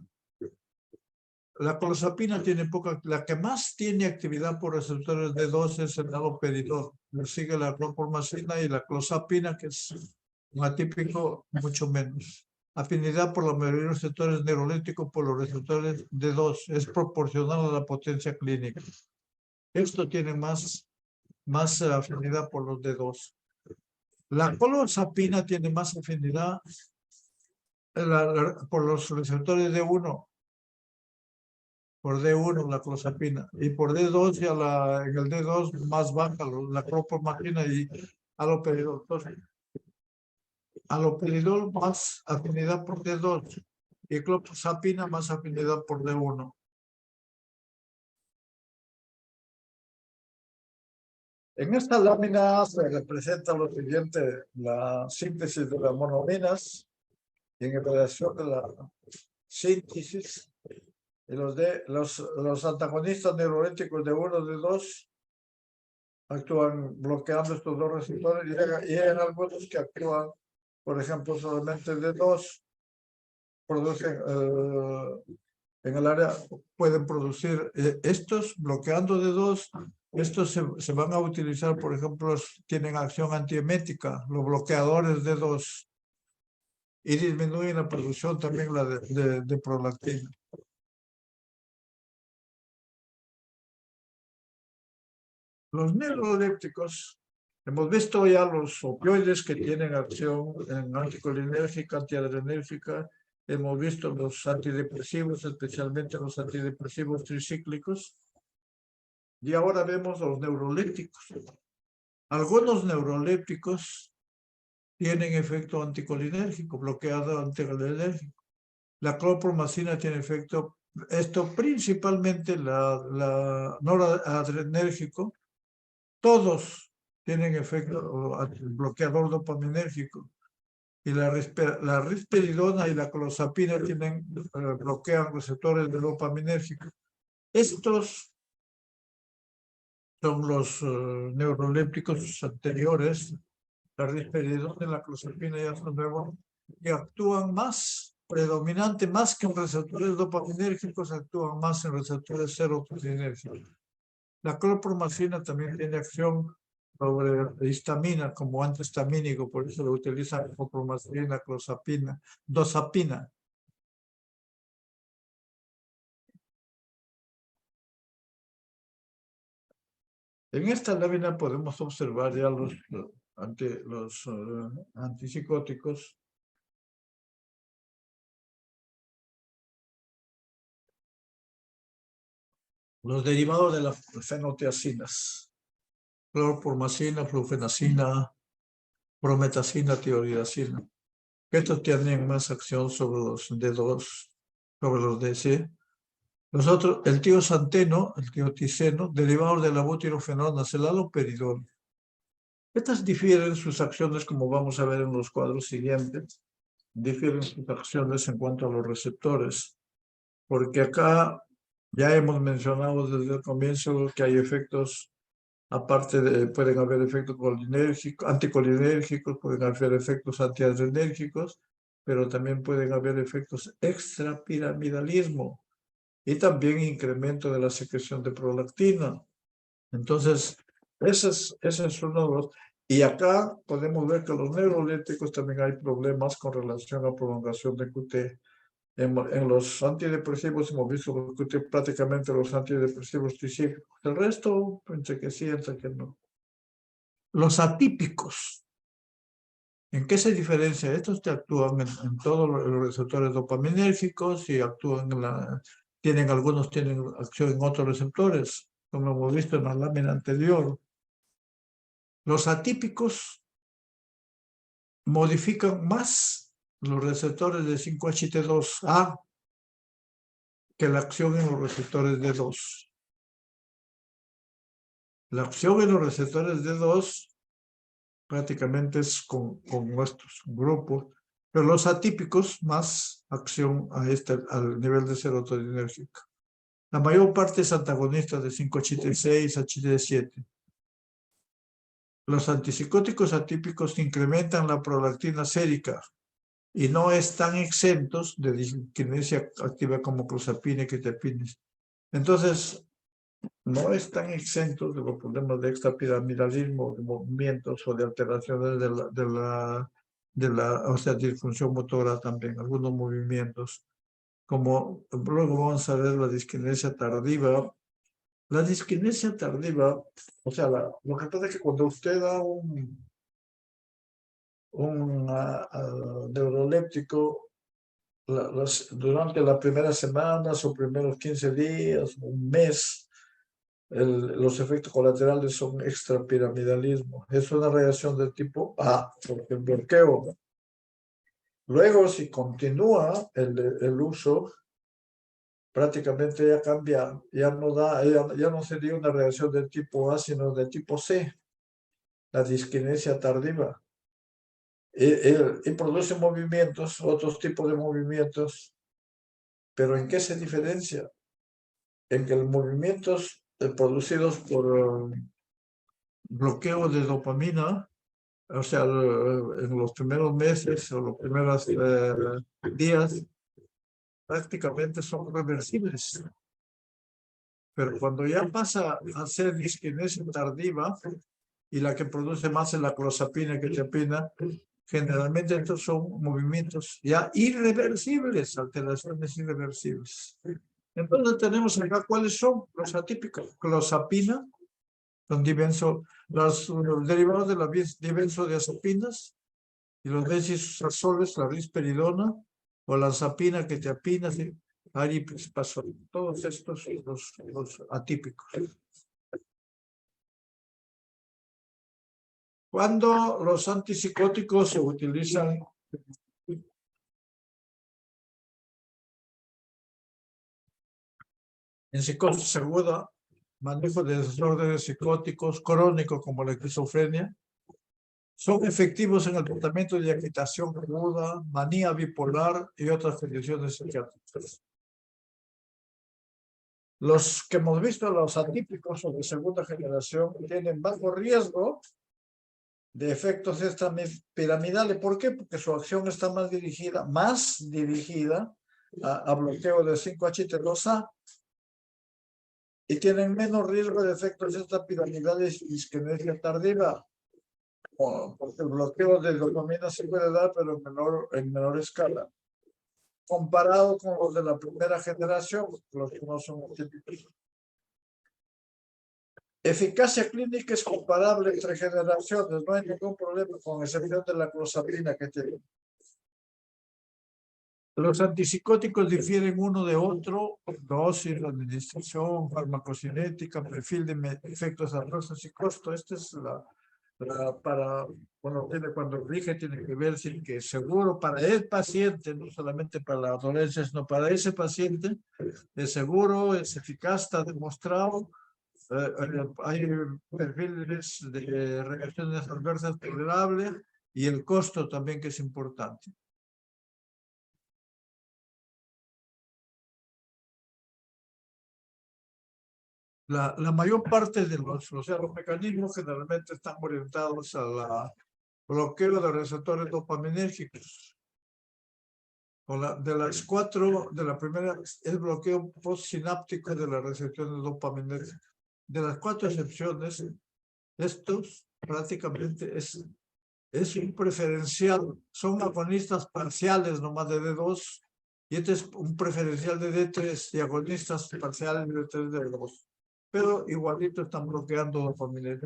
La clozapina tiene poca, la que más tiene actividad por receptores de 2 es el haloperidol. Le sigue la clorpromazina y la clozapina, que es un atípico, mucho menos. Afinidad por la mayoría de los receptores neurolépticos por los receptores de 2 es proporcional a la potencia clínica. Esto tiene más afinidad por los de 2. La clozapina tiene más afinidad por los receptores de 1. Por D1 la clozapina y por D2 ya en el D2 más baja la clorpromazina y haloperidol. Entonces, haloperidol más afinidad por D2 y clozapina más afinidad por D1. En esta lámina se representa lo siguiente: la síntesis de las monominas y en relación de la síntesis. Y los antagonistas neurolépticos de 1 de 2 actúan bloqueando estos dos receptores y hay algunos que actúan, por ejemplo, solamente de 2, producen en el área, pueden producir estos bloqueando de 2. Estos se van a utilizar, por ejemplo, tienen acción antiemética, los bloqueadores de 2, y disminuyen la producción también la de prolactina. Los neurolépticos, hemos visto ya los opioides que tienen acción anticolinérgica, antiadrenérgica. Hemos visto los antidepresivos, especialmente los antidepresivos tricíclicos. Y ahora vemos los neurolépticos. Algunos neurolépticos tienen efecto anticolinérgico, bloqueado anticolinérgico. La clorpromazina tiene efecto, esto principalmente la noradrenérgico. Todos tienen efecto bloqueador dopaminérgico. Y la risperidona y la clozapina bloquean receptores de dopaminérgico. Estos son los neurolépticos anteriores. La risperidona y la clozapina ya son nuevos y actúan predominante más que en receptores dopaminérgicos, actúan más en receptores serotoninérgicos. La clorpromazina también tiene acción sobre histamina como antihistamínico, por eso lo utilizan clorpromazina, clozapina, dosapina. En esta lámina podemos observar ya los antipsicóticos. Los derivados de las fenotiacinas: clorpromazina, flufenacina, prometacina, tioridacina. Estos tienen más acción sobre los D2, sobre los DC. Nosotros, el tiosanteno, el tioticeno, derivados de la butirofenol, el haloperidol. Estas difieren sus acciones, como vamos a ver en los cuadros siguientes. Difieren sus acciones en cuanto a los receptores, porque acá ya hemos mencionado desde el comienzo que hay efectos, aparte pueden haber efectos anticolinérgicos, pueden haber efectos antiadrenérgicos, pero también pueden haber efectos extrapiramidalismo y también incremento de la secreción de prolactina. Entonces, ese es uno de los... Y acá podemos ver que los neurolépticos también hay problemas con relación a prolongación de QT. En los antidepresivos hemos visto que prácticamente los antidepresivos tricíclicos. El resto, entre que sí, entre que no. Los atípicos. ¿En qué se diferencia? Estos te actúan en todos los receptores dopaminérgicos y actúan algunos tienen acción en otros receptores, como hemos visto en la lámina anterior. Los atípicos modifican más los receptores de 5-HT2A que la acción en los receptores D2. La acción en los receptores D2 prácticamente es con nuestros grupos, pero los atípicos más acción al nivel de serotoninérgica. La mayor parte es antagonista de 5-HT6, HT7. Los antipsicóticos atípicos incrementan la prolactina sérica y no están exentos de disquinesia activa como clozapina y quetiapina. Entonces, no están exentos de los problemas de extrapiramidalismo, de movimientos o de alteraciones o sea, disfunción motora también, algunos movimientos, como luego vamos a ver la disquinesia tardiva. La disquinesia tardiva, o sea, lo que pasa es que cuando usted da un neuroléptico, durante las primeras semanas o primeros 15 días, un mes, los efectos colaterales son extrapiramidalismo. Es una reacción de tipo A, porque el bloqueo. Luego, si continúa el uso, prácticamente ya cambia, ya no sería una reacción de tipo A, sino de tipo C, la disquinesia tardiva. Y produce movimientos, otros tipos de movimientos, pero ¿en qué se diferencia? En que los movimientos producidos por bloqueo de dopamina, o sea, en los primeros meses o los primeros días, prácticamente son reversibles. Pero cuando ya pasa a ser disquinesia tardiva, y la que produce más es la clozapina que quetiapina, generalmente estos son movimientos ya irreversibles, alteraciones irreversibles. Entonces tenemos acá cuáles son los atípicos. Clozapina, los derivados de las dibenzodiazepinas y los desoxazoles, la risperidona o la zapina, quetiapina, aripiprazol. Todos estos son los atípicos. Cuando los antipsicóticos se utilizan en psicosis aguda, manejo de desórdenes psicóticos crónicos como la esquizofrenia, son efectivos en el tratamiento de agitación aguda, manía bipolar y otras condiciones psiquiátricas. Los que hemos visto, los atípicos o de segunda generación, tienen bajo riesgo de efectos extrapiramidales. ¿Por qué? Porque su acción está más dirigida a bloqueo de 5-HT2A y tienen menos riesgo de efectos extrapiramidales y disquinesia tardiva. Porque el bloqueo de dopamina se puede dar, pero en menor escala. Comparado con los de la primera generación, los que no son atípicos. Eficacia clínica es comparable entre generaciones, no hay ningún problema, con excepción de la clozapina que tiene. Los antipsicóticos difieren uno de otro, dosis, administración, farmacocinética, perfil de efectos adversos y costo. Esta es cuando rige tiene que ver si que seguro para el paciente, no solamente para la dolencia, sino para ese paciente, es seguro, es eficaz, está demostrado. Hay perfiles de reacciones adversas tolerables y el costo también que es importante. La mayor parte de los mecanismos generalmente están orientados a la bloqueo de receptores dopaminérgicos. De las cuatro, de la primera es bloqueo postsináptico de la recepción de dopamina. De las cuatro excepciones, estos prácticamente es un preferencial, son agonistas parciales nomás de D2, y este es un preferencial de D3 y agonistas parciales de D3 de D2. Pero igualito están bloqueando dopamina.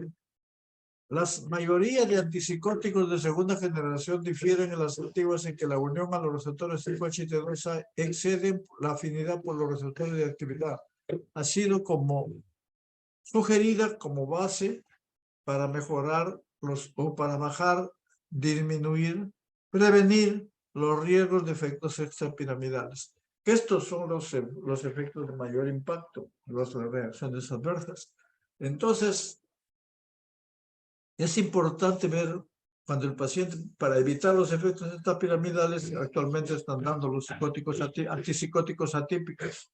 La mayoría de antipsicóticos de segunda generación difieren en las antiguas en que la unión a los receptores 5-HT2 excede la afinidad por los receptores de actividad. Ha sido como sugerida como base para mejorar o para bajar, disminuir, prevenir los riesgos de efectos extrapiramidales. Estos son los efectos de mayor impacto, las reacciones adversas. Entonces, es importante ver cuando el paciente, para evitar los efectos extrapiramidales, actualmente están dando los psicóticos antipsicóticos atípicos.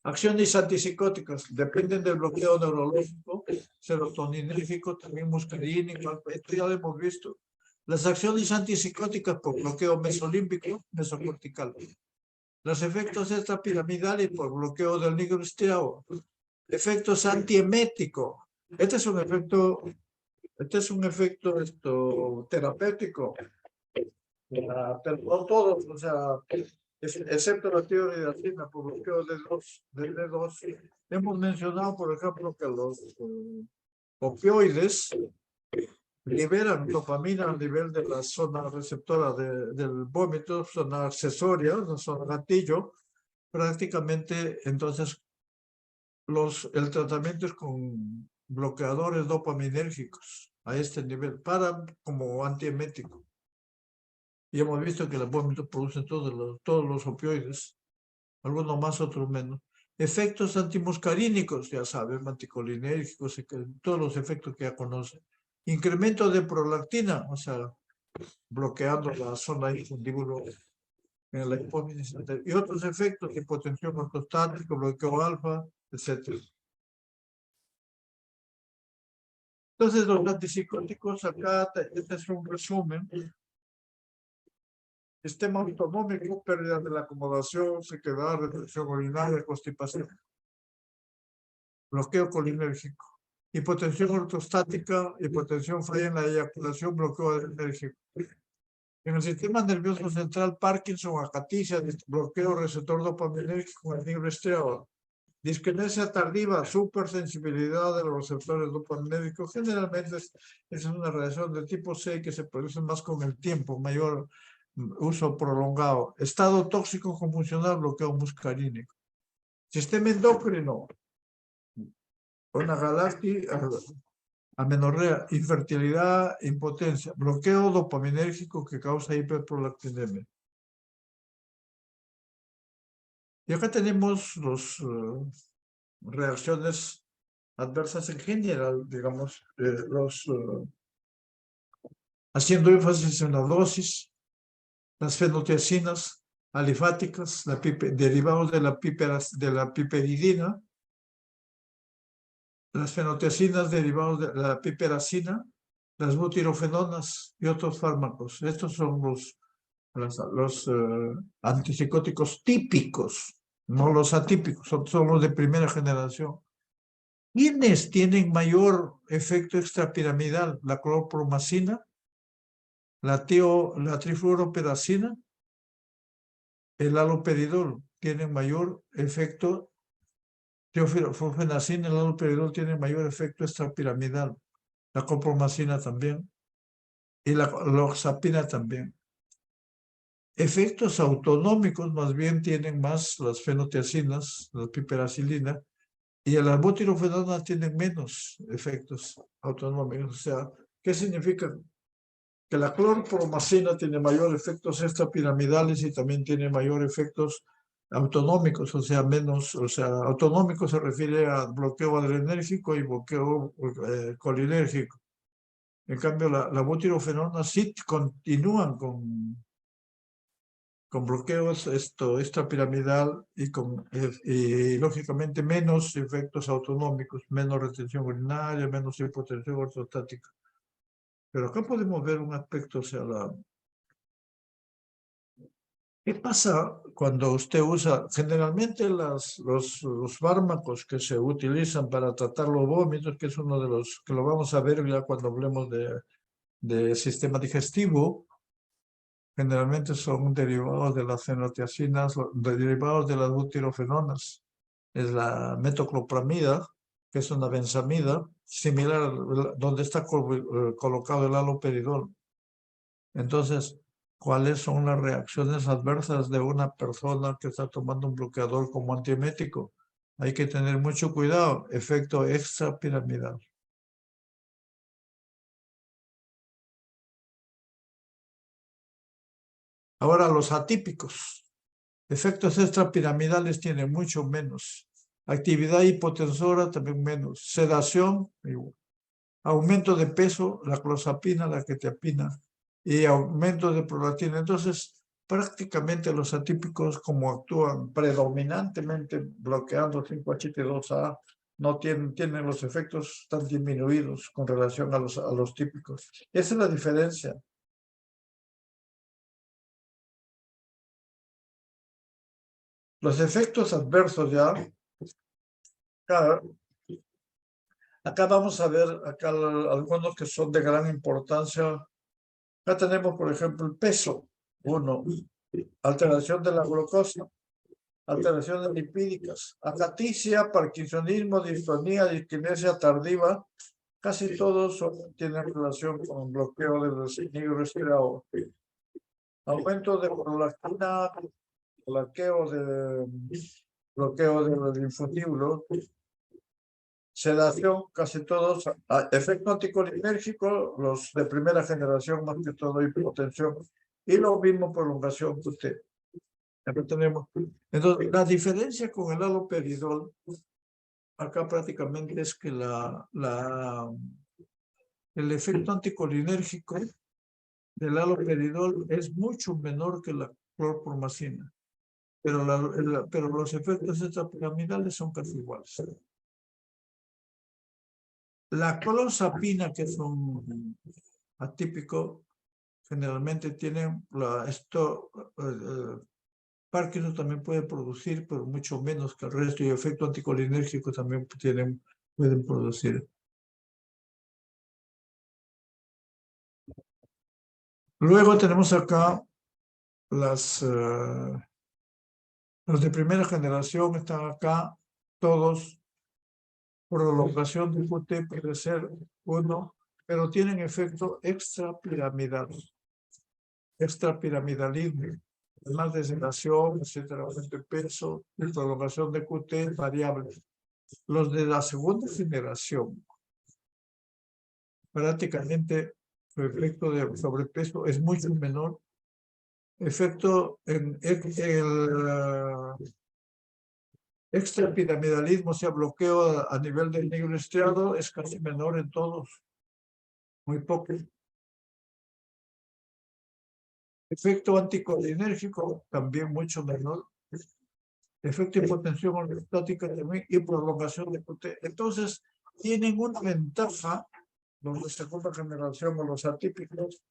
Acciones antipsicóticas dependen del bloqueo neurológico, serotoninérgico, también muscarínico, esto ya lo hemos visto. Las acciones antipsicóticas por bloqueo mesolímbico, mesocortical. Los efectos extrapiramidales por bloqueo del núcleo estriado. Efectos antieméticos. Este es un efecto terapéutico. Pero no todos, o sea, excepto la tiroidina por bloqueo de D2. Hemos mencionado, por ejemplo, que los opioides liberan dopamina a nivel de la zona receptora del vómito, zona accesoria, la zona gatillo. Prácticamente, entonces, el tratamiento es con bloqueadores dopaminérgicos a este nivel, como antiemético. Y hemos visto que el vómito produce todos los opioides, algunos más, otros menos. Efectos antimuscarínicos, ya saben, anticolinérgicos, todos los efectos que ya conocen. Incremento de prolactina, o sea, bloqueando la zona infundíbulo en la hipófisis. Y otros efectos, hipotensión ortostática, bloqueo alfa, etc. Entonces, los antipsicóticos, acá, este es un resumen. Sistema autonómico, pérdida de la acomodación, sequedad, retención urinaria, constipación. Bloqueo colinérgico. Hipotensión ortostática, hipotensión falla en la eyaculación, bloqueo adrenérgico. En el sistema nervioso central, Parkinson, acaticia, bloqueo receptor dopaminérgico en el nivel estriado. Disquinesia tardiva, supersensibilidad de los receptores dopaminérgicos. Generalmente es una reacción de tipo C que se produce más con el tiempo, mayor uso prolongado. Estado tóxico confusional, bloqueo muscarínico. Sistema endocrino, una galaxia, amenorrea, infertilidad, impotencia, bloqueo dopaminérgico que causa hiperprolactinemia. Y acá tenemos las reacciones adversas en general, digamos, haciendo énfasis en la dosis, las fenotiacinas alifáticas, derivados de la piperidina, las fenotiacinas derivados de la piperacina, las butirofenonas y otros fármacos. Estos son los antipsicóticos típicos, no los atípicos, son los de primera generación. ¿Quiénes tienen mayor efecto extrapiramidal? La clorpromacina, la trifluoroperacina, el haloperidol tienen mayor efecto. Tiofenacina, el haloperidol tiene mayor efecto extrapiramidal. La copromacina también. Y la loxapina también. Efectos autonómicos más bien tienen más las fenotiacinas, la piperacilina, y las butirofenonas tienen menos efectos autonómicos. O sea, ¿qué significa? Que la clorpromacina tiene mayor efectos extrapiramidales y también tiene mayor efectos autonómicos, o sea, autonómico se refiere a bloqueo adrenérgico y bloqueo colinérgico. En cambio, la butirofenona sí continúan con bloqueos extrapiramidal y lógicamente menos efectos autonómicos, menos retención urinaria, menos hipotensión ortostática. Pero acá podemos ver un aspecto, o sea, ¿qué pasa cuando usted usa? Generalmente los fármacos que se utilizan para tratar los vómitos, que es uno de los que lo vamos a ver ya cuando hablemos de sistema digestivo, generalmente son derivados de las fenotiacinas, derivados de las butirofenonas. Es la metoclopramida, que es una benzamida, similar donde está colocado el haloperidol. Entonces, ¿cuáles son las reacciones adversas de una persona que está tomando un bloqueador como antiemético? Hay que tener mucho cuidado. Efecto extrapiramidal. Ahora, los atípicos. Efectos extrapiramidales tienen mucho menos. Actividad hipotensora también menos. Sedación, igual. Aumento de peso, la clozapina, la quetiapina, y aumento de prolactina. Entonces, prácticamente los atípicos, como actúan predominantemente bloqueando 5-HT2A, no tienen los efectos tan disminuidos con relación a los típicos. Esa es la diferencia. Los efectos adversos ya, acá vamos a ver algunos que son de gran importancia. Acá tenemos, por ejemplo, el peso. Uno, alteración de la glucosa, alteraciones lipídicas, acaticia, parkinsonismo, distonía, disquinesia tardiva, casi todos tienen relación con bloqueo del nigrostriado. Aumento de prolactina, bloqueo del linfotíbulo, sedación, casi todos, efecto anticolinérgico, los de primera generación, más que todo hipotensión, y lo mismo prolongación que usted. Acá tenemos. Entonces, la diferencia con el haloperidol, acá prácticamente es que el efecto anticolinérgico del haloperidol es mucho menor que la clorpromacina, pero los efectos extrapiramidales son casi iguales. La clozapina, que es un atípico, generalmente tienen Parkinson también puede producir, pero mucho menos que el resto, y efecto anticolinérgico también pueden producir. Luego tenemos acá los de primera generación, están acá todos. Prolongación de QT puede ser uno, pero tienen efecto extrapiramidalismo, más de sedación, etcétera, de peso, y prolongación de QT variable. Los de la segunda generación, prácticamente su efecto de sobrepeso es mucho menor. Efecto en el extrapiramidalismo, o sea, bloqueo a nivel del negro estriado, es casi menor en todos, muy poco. Efecto anticolinérgico, también mucho menor. Efecto hipotensión ortostática también y prolongación de QT. Entonces, tienen una ventaja, los de segunda generación o los atípicos,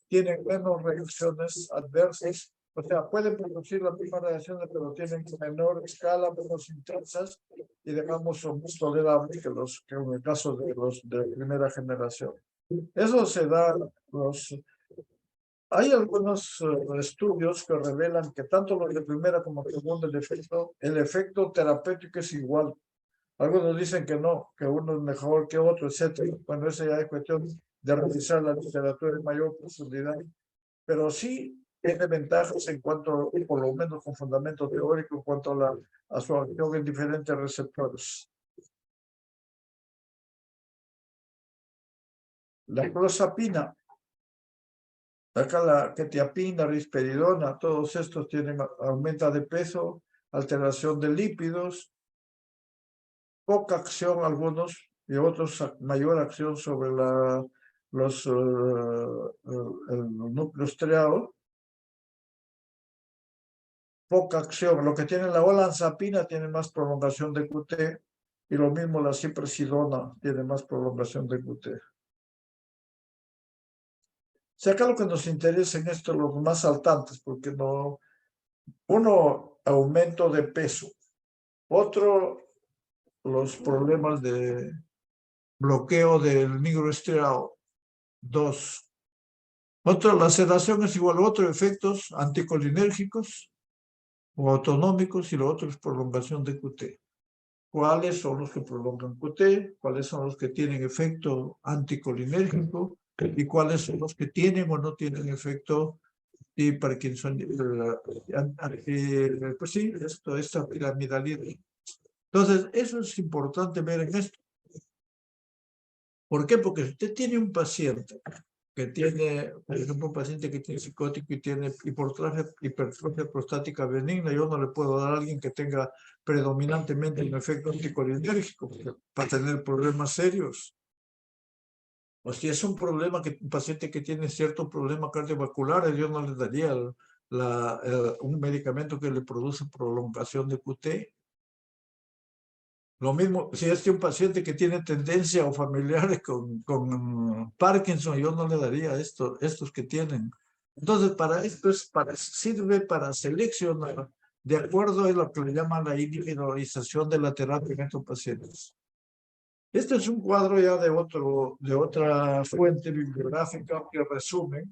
tienen menos reacciones adversas, o sea, pueden producir las mismas reacciones, pero tienen menor escala, menos intensas, y digamos son más tolerables que en el caso de los de primera generación. Eso se da Hay algunos estudios que revelan que tanto los de primera como segunda, el efecto terapéutico es igual. Algunos dicen que no, que uno es mejor que otro, etcétera. Bueno, eso ya es cuestión de revisar la literatura en mayor profundidad. Pero sí tiene ventajas en cuanto, por lo menos con fundamento teórico, en cuanto a su acción en diferentes receptores. La clozapina, acá la quetiapina, risperidona, todos estos tienen aumenta de peso, alteración de lípidos, poca acción algunos y otros mayor acción sobre el núcleo estriado, poca acción. Lo que tiene la olanzapina tiene más prolongación de QT y lo mismo la cipresidona tiene más prolongación de QT. sea, acá lo que nos interesa en esto, los más saltantes, porque no, uno, aumento de peso, otro, los problemas de bloqueo del nigroestriado, 2. Otro, la sedación es igual a otro, efectos anticolinérgicos o autonómicos, y lo otro es prolongación de QT. ¿Cuáles son los que prolongan QT? ¿Cuáles son los que tienen efecto anticolinérgico? ¿Y cuáles son los que tienen o no tienen efecto de Parkinson? Pues sí, esta piramidalidad. Entonces, eso es importante ver en esto. ¿Por qué? Porque si usted tiene un paciente que tiene, por ejemplo, un paciente que tiene psicótico y tiene hipertrofia prostática benigna, yo no le puedo dar a alguien que tenga predominantemente un efecto anticolinérgico para tener problemas serios. O si es un problema, que un paciente que tiene cierto problema cardiovascular, yo no le daría un medicamento que le produce prolongación de QT. Lo mismo, si es un paciente que tiene tendencia o familiares con Parkinson, yo no le daría estos que tienen. Entonces, para esto sirve para seleccionar de acuerdo a lo que le llaman la individualización de la terapia en estos pacientes. Este es un cuadro ya de otra fuente bibliográfica que resume.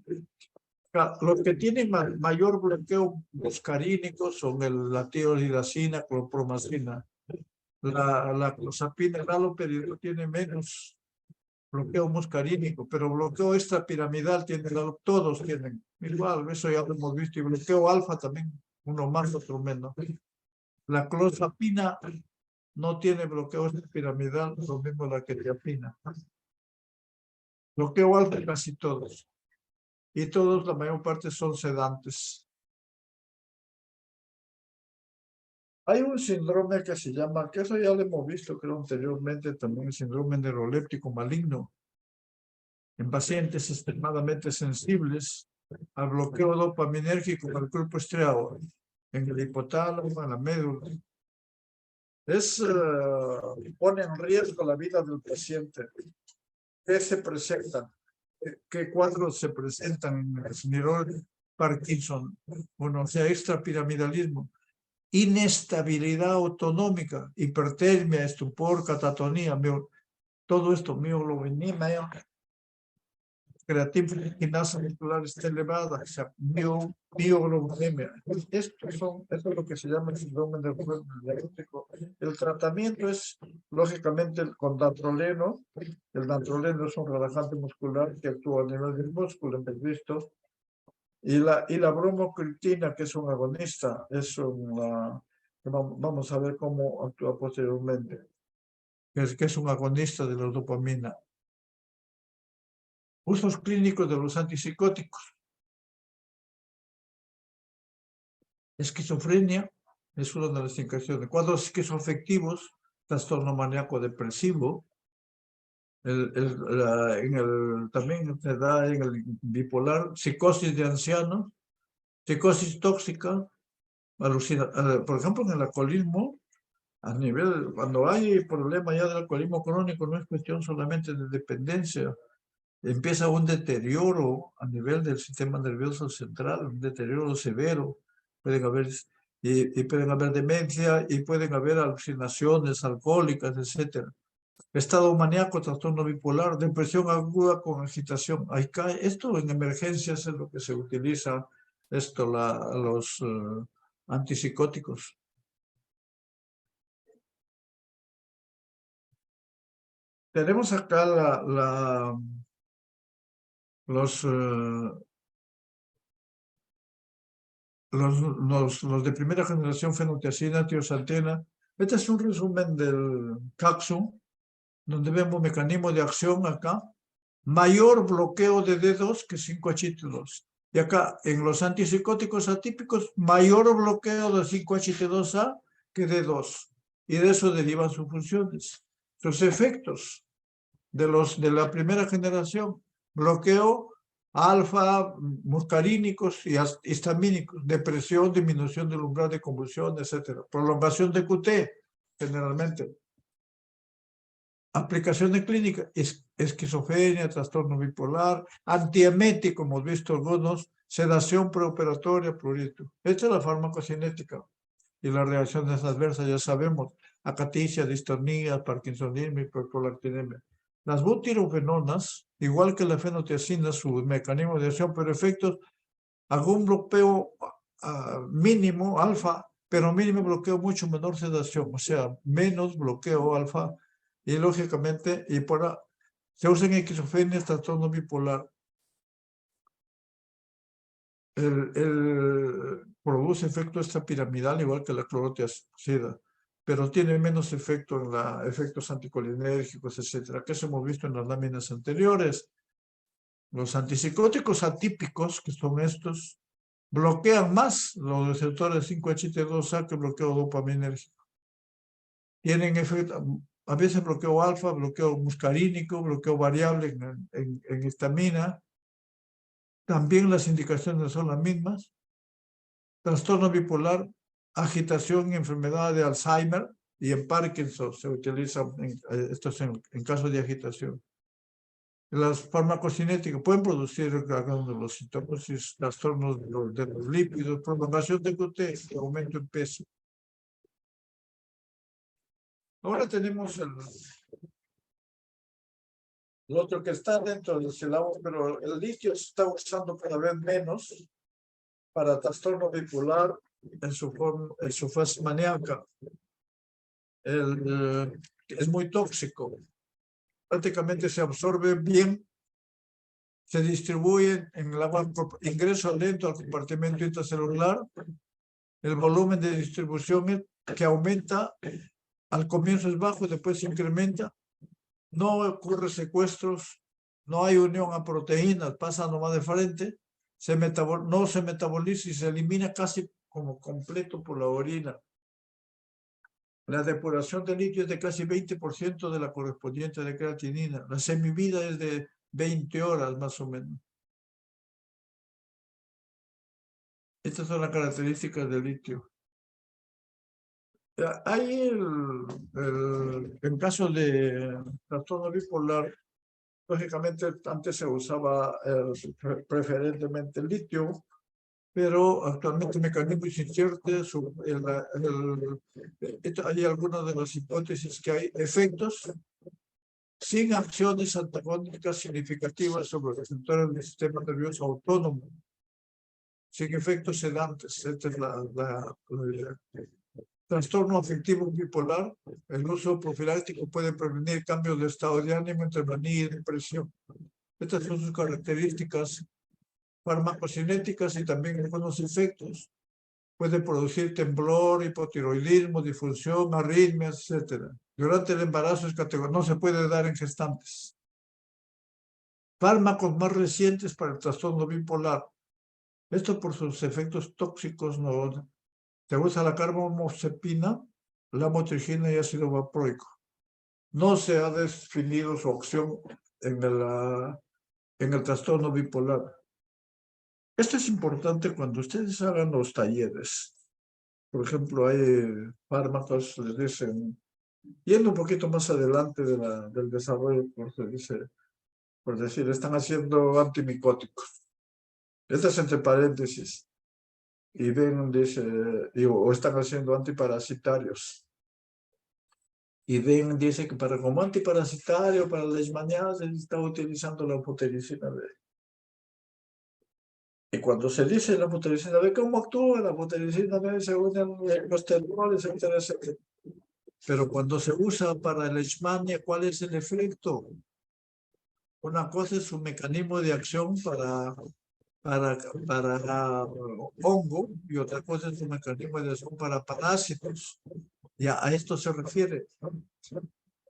Los que tienen mayor bloqueo muscarínico son la tiroxina, clorpromazina. La clozapina, el haloperidol tiene menos bloqueo muscarínico, pero bloqueo extrapiramidal todos tienen igual, eso ya lo hemos visto, y bloqueo alfa también, uno más, otro menos. La clozapina no tiene bloqueo extrapiramidal, lo mismo la quetiapina. Bloqueo alfa casi todos, y todos, la mayor parte son sedantes. Hay un síndrome que se llama, que eso ya lo hemos visto, creo, anteriormente, también el síndrome neuroléptico maligno, en pacientes extremadamente sensibles al bloqueo dopaminérgico del cuerpo estriado, en el hipotálamo, en la médula. Pone en riesgo la vida del paciente. ¿Qué se presenta? ¿Qué cuadros se presentan en el síndrome Parkinson? Bueno, o sea, extrapiramidalismo, inestabilidad autonómica, hipertermia, estupor, catatonía, todo esto, mioglobinema, creatinina muscular está elevada, o sea, mioglobulimia. Esto es lo que se llama el síndrome del cuerpo diabético. El tratamiento es, lógicamente, con dantroleno. El dantroleno es un relajante muscular que actúa a nivel del músculo, hemos visto. Y la bromocriptina, que es un agonista, vamos a ver cómo actúa posteriormente, que es un agonista de la dopamina. Usos clínicos de los antipsicóticos. Esquizofrenia es una de las indicaciones. Cuadros esquizoafectivos, trastorno maníaco depresivo. También se da en el bipolar, psicosis de ancianos, psicosis tóxica, por ejemplo, en el alcoholismo, cuando hay problema ya del alcoholismo crónico, no es cuestión solamente de dependencia, empieza un deterioro a nivel del sistema nervioso central, un deterioro severo. Pueden haber, y pueden haber demencia, y pueden haber alucinaciones alcohólicas, etc. Estado maníaco, trastorno bipolar, depresión aguda con agitación. Esto en emergencias es lo que se utiliza, los antipsicóticos. Tenemos acá los de primera generación, fenotiazina, tiosantina. Este es un resumen del CAXUM, donde vemos mecanismo de acción acá. Mayor bloqueo de D2 que 5-HT2. Y acá, en los antipsicóticos atípicos, mayor bloqueo de 5-HT2A que D2. Y de eso derivan sus funciones. Sus efectos de la primera generación: bloqueo alfa, muscarínicos y histamínicos, depresión, disminución del umbral de convulsión, etc. Prolongación de QT, generalmente. Aplicaciones clínicas, esquizofrenia, trastorno bipolar, antiemético, hemos visto algunos, sedación preoperatoria, prurito. Esta es la farmacocinética y las reacciones adversas, ya sabemos, acaticia, distonía, parkinsonismo y hiperprolactinemia. Las butirofenonas, igual que la fenotiazina, su mecanismo de acción, pero efectos, algún bloqueo mínimo, alfa, pero mínimo bloqueo, mucho menor sedación, o sea, menos bloqueo alfa, y lógicamente, se usa en esquizofrenia, trastorno bipolar. Produce efecto extrapiramidal igual que la clorotiazida, pero tiene menos efecto en efectos anticolinérgicos, etcétera, que eso hemos visto en las láminas anteriores. Los antipsicóticos atípicos, que son estos, bloquean más los receptores 5-HT2A que bloqueo dopaminérgico. Tienen efecto, a veces bloqueo alfa, bloqueo muscarínico, bloqueo variable en histamina. También las indicaciones son las mismas. Trastorno bipolar, agitación y enfermedad de Alzheimer y en Parkinson se utilizan estos en caso de agitación. Las farmacocinéticas pueden producir algunos de los síntomas, trastornos de los lípidos, prolongación de QT, aumento en peso. Ahora tenemos el otro que está dentro del sílabo, pero el litio se está usando cada vez menos para trastorno bipolar en su fase maníaca. Es muy tóxico. Prácticamente se absorbe bien, se distribuye en el ingreso lento al compartimento intracelular. El volumen de distribución que aumenta, al comienzo es bajo y después se incrementa. No ocurre secuestros, no hay unión a proteínas, pasa nomás de frente, no se metaboliza y se elimina casi como completo por la orina. La depuración de litio es de casi 20% de la correspondiente de creatinina. La semivida es de 20 horas más o menos. Estas son las características del litio. Hay en caso de trastorno bipolar, lógicamente antes se usaba preferentemente el litio, pero actualmente el mecanismo es incierto. Hay algunas de las hipótesis que hay efectos sin acciones antagónicas significativas sobre los receptores del sistema nervioso autónomo, sin efectos sedantes. Esta es la idea. Trastorno afectivo bipolar, el uso profiláctico puede prevenir cambios de estado de ánimo entre manía y depresión. Estas son sus características farmacocinéticas y también algunos efectos. Puede producir temblor, hipotiroidismo, disfunción, arritmias, etc. Durante el embarazo no se puede dar en gestantes. Fármacos más recientes para el trastorno bipolar. Esto por sus efectos tóxicos no. Se usa la carbamazepina, la motrigina y ácido valproico. No se ha definido su acción en el trastorno bipolar. Esto es importante cuando ustedes hagan los talleres. Por ejemplo, hay fármacos, les dicen, yendo un poquito más adelante del desarrollo, por decir, están haciendo antimicóticos. Esto es entre paréntesis. Y ven, dice, o están haciendo antiparasitarios. Y ven, dice que como antiparasitario, para la leishmaniasis, se está utilizando la amphotericina B. Y cuando se dice la amphotericina B, ¿cómo actúa la amphotericina B? Se unen los termores, etcétera, etcétera. Pero cuando se usa para la leishmania, ¿cuál es el efecto? Una cosa es un mecanismo de acción para hongo y otra cosa es un mecanismo de acción para parásitos. Ya a esto se refiere.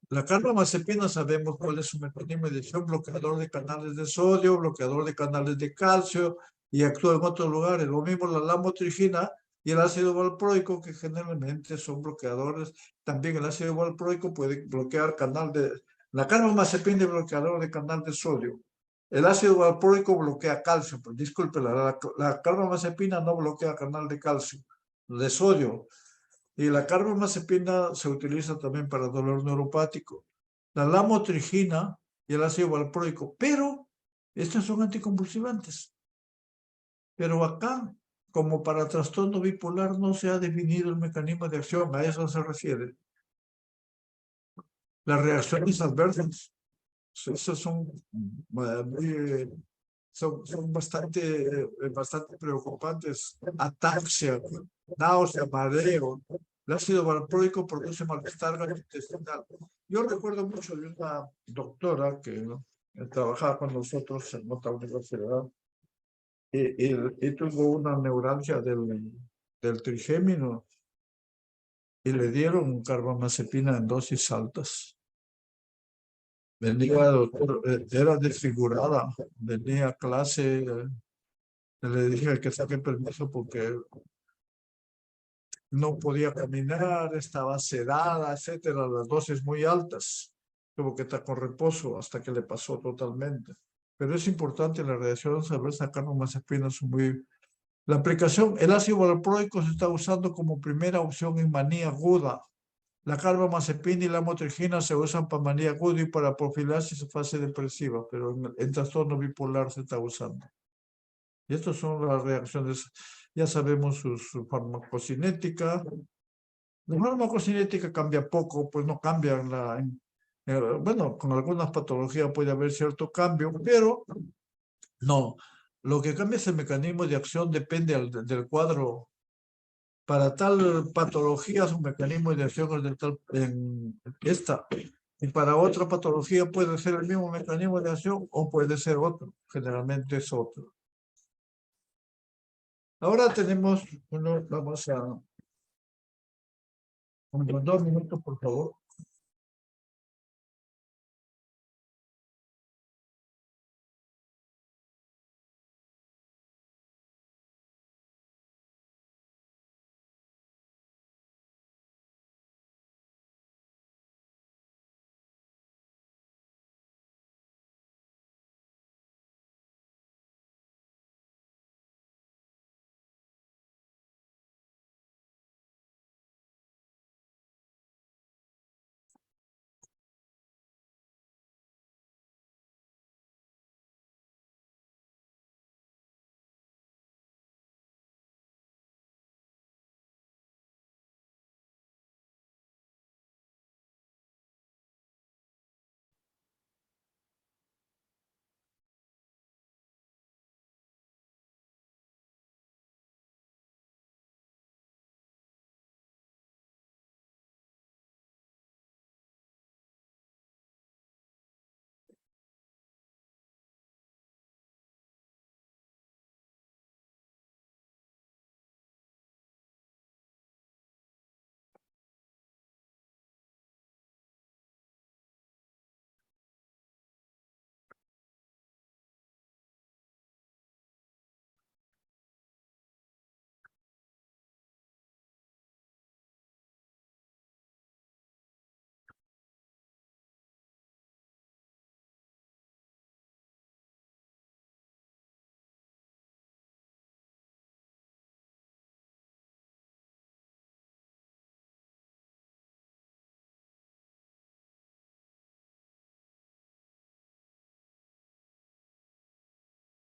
La carbamazepina sabemos cuál es su mecanismo de acción, bloqueador de canales de sodio, bloqueador de canales de calcio y actúa en otros lugares. Lo mismo la lamotrigina y el ácido valproico, que generalmente son bloqueadores. También el ácido valproico puede bloquear la carbamazepina es bloqueador de canal de sodio. El ácido valproico bloquea calcio, pues disculpe, la carbamazepina no bloquea canal de calcio, de sodio. Y la carbamazepina se utiliza también para dolor neuropático. la lamotrigina y el ácido valproico, pero estos son anticonvulsivantes. Pero acá, como para trastorno bipolar, no se ha definido el mecanismo de acción, a eso se refiere. Las reacciones adversas, esas son bastante preocupantes. Ataxia, náusea, mareo. El ácido valproico produce malestar gastrointestinal. Yo recuerdo mucho de una doctora que trabajaba con nosotros en otra universidad y tuvo una neuralgia del trigémino y le dieron carbamazepina en dosis altas. Venía, doctor, era desfigurada, venía a clase, le dije que saque permiso porque no podía caminar, estaba sedada, etcétera, las dosis muy altas. Tuvo que estar con reposo hasta que le pasó totalmente. Pero es importante, la radiación adversa carbamazepina es muy... La aplicación, el ácido valproico se está usando como primera opción en manía aguda. La carbamazepina y la motrigina se usan para manía aguda y para profilaxis en fase depresiva, pero en trastorno bipolar se está usando. Y estas son las reacciones, ya sabemos su farmacocinética. La farmacocinética cambia poco, pues no cambia bueno, con algunas patologías puede haber cierto cambio, pero no. Lo que cambia es el mecanismo de acción, depende del cuadro. Para tal patología su mecanismo de acción es de tal, en esta. Y para otra patología puede ser el mismo mecanismo de acción o puede ser otro. Generalmente es otro. Ahora tenemos vamos a... Unos 2 minutos, por favor.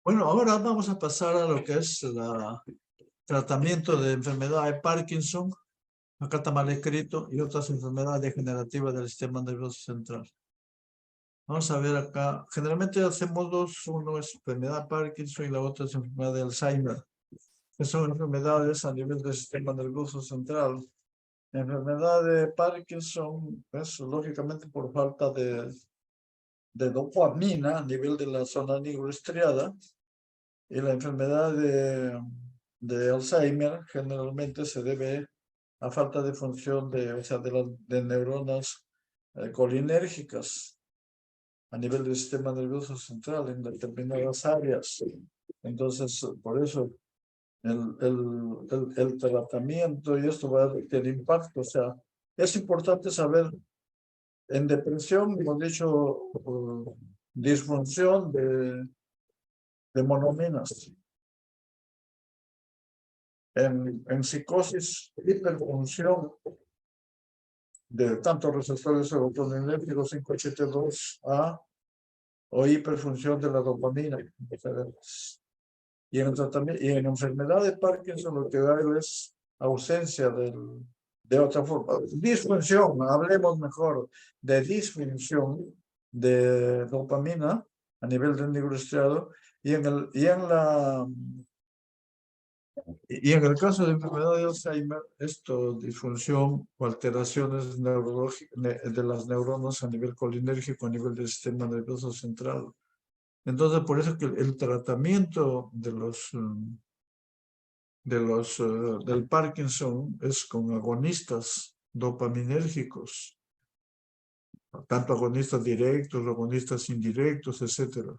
Bueno, ahora vamos a pasar a lo que es el tratamiento de enfermedad de Parkinson. Acá está mal escrito, y otras enfermedades degenerativas del sistema nervioso central. Vamos a ver acá. Generalmente hacemos dos. Uno es enfermedad de Parkinson y la otra es enfermedad de Alzheimer, que son enfermedades a nivel del sistema nervioso central. La enfermedad de Parkinson es lógicamente por falta de dopamina a nivel de la zona nigroestriada, y la enfermedad de Alzheimer generalmente se debe a falta de función de neuronas colinérgicas a nivel del sistema nervioso central en determinadas áreas. Entonces, por eso el tratamiento y esto va a tener impacto. O sea, es importante saber, en depresión, hemos dicho, disfunción de monominas. En psicosis, hiperfunción de tanto receptores serotoninérgicos 5HT2A o hiperfunción de la dopamina. Y en enfermedad de Parkinson lo que hay es ausencia de otra forma. Disfunción, hablemos mejor de disfunción de dopamina a nivel del núcleo estriado y en el caso de enfermedad de Alzheimer, esto, disfunción o alteraciones de las neuronas a nivel colinérgico, a nivel del sistema nervioso central. Entonces, por eso que el tratamiento del Parkinson es con agonistas dopaminérgicos, tanto agonistas directos, agonistas indirectos, etc.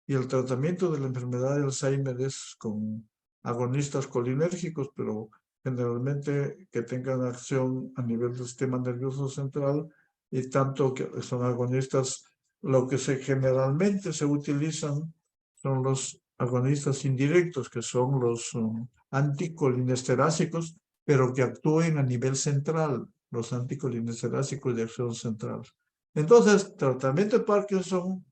Y el tratamiento de la enfermedad de Alzheimer es con agonistas colinérgicos, pero generalmente que tengan acción a nivel del sistema nervioso central y tanto que son agonistas, lo que generalmente se utilizan son los agonistas indirectos, que son los anticolinesterásicos, pero que actúen a nivel central, los anticolinesterásicos de acción central. Entonces, tratamiento de Parkinson,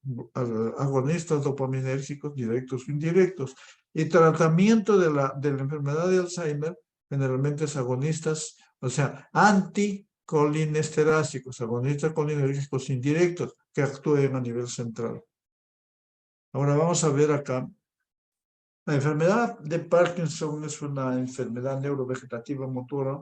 agonistas dopaminérgicos, directos o indirectos. Y tratamiento de la enfermedad de Alzheimer, generalmente es agonistas, o sea, anticolinesterásicos, agonistas colinérgicos indirectos, que actúen a nivel central. Ahora vamos a ver acá. La enfermedad de Parkinson es una enfermedad neurovegetativa motora.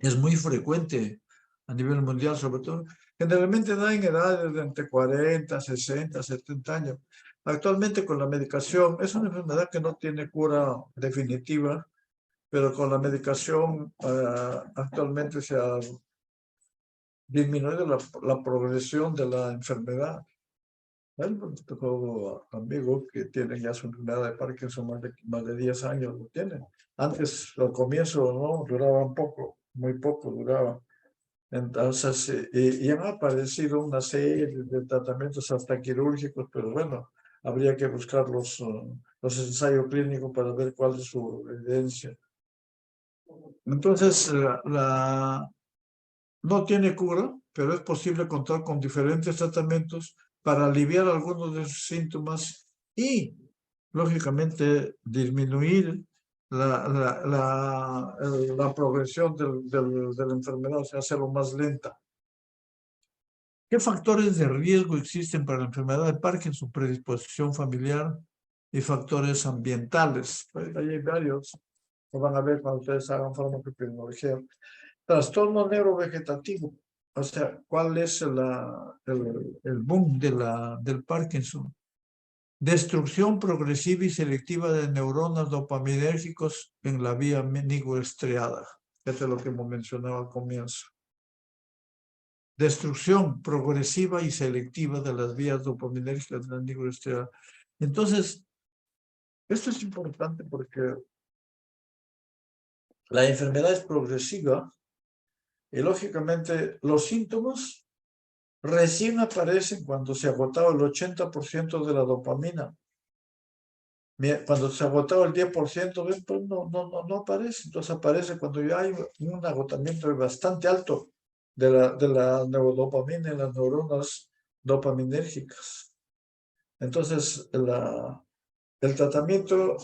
Es muy frecuente a nivel mundial, sobre todo. Generalmente da en edades de entre 40, 60, 70 años. Actualmente con la medicación, es una enfermedad que no tiene cura definitiva, pero con la medicación actualmente se ha disminuido la progresión de la enfermedad. Tengo amigos que tienen ya su enfermedad de Parkinson más de 10 años, lo tienen. Antes, al comienzo, no, duraba un poco, muy poco duraba. Entonces, y han aparecido una serie de tratamientos hasta quirúrgicos, pero bueno, habría que buscar los ensayos clínicos para ver cuál es su evidencia. Entonces, no tiene cura, pero es posible contar con diferentes tratamientos para aliviar algunos de sus síntomas y, lógicamente, disminuir la progresión de la enfermedad, o sea, hacerlo más lenta. ¿Qué factores de riesgo existen para la enfermedad de Parkinson? Predisposición familiar y factores ambientales. Pues ahí hay varios. Lo van a ver cuando ustedes hagan farmacoepidemiología. Trastorno neurovegetativo. O sea, ¿cuál es el boom del Parkinson? Destrucción progresiva y selectiva de neuronas dopaminérgicos en la vía nigroestriada. Eso es lo que hemos mencionado al comienzo. Destrucción progresiva y selectiva de las vías dopaminérgicas de la nigroestriada. Entonces, esto es importante porque la enfermedad es progresiva y, lógicamente, los síntomas recién aparecen cuando se ha agotado el 80% de la dopamina. Cuando se ha agotado el 10%, pues no aparece. Entonces aparece cuando ya hay un agotamiento bastante alto de la neurodopamina en las neuronas dopaminérgicas. Entonces, el tratamiento,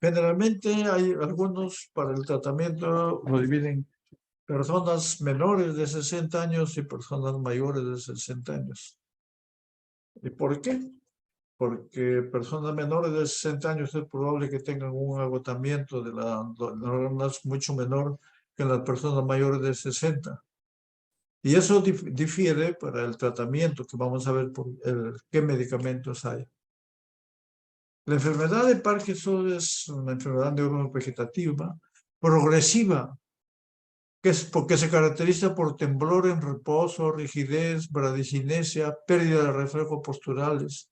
generalmente hay algunos para el tratamiento, lo dividen personas menores de 60 años y personas mayores de 60 años. ¿Y por qué? Porque personas menores de 60 años es probable que tengan un agotamiento de las neuronas mucho menor que las personas mayores de 60. Y eso difiere para el tratamiento, que vamos a ver qué medicamentos hay. La enfermedad de Parkinson es una enfermedad neurovegetativa progresiva, porque se caracteriza por temblor en reposo, rigidez, bradicinesia, pérdida de reflejos posturales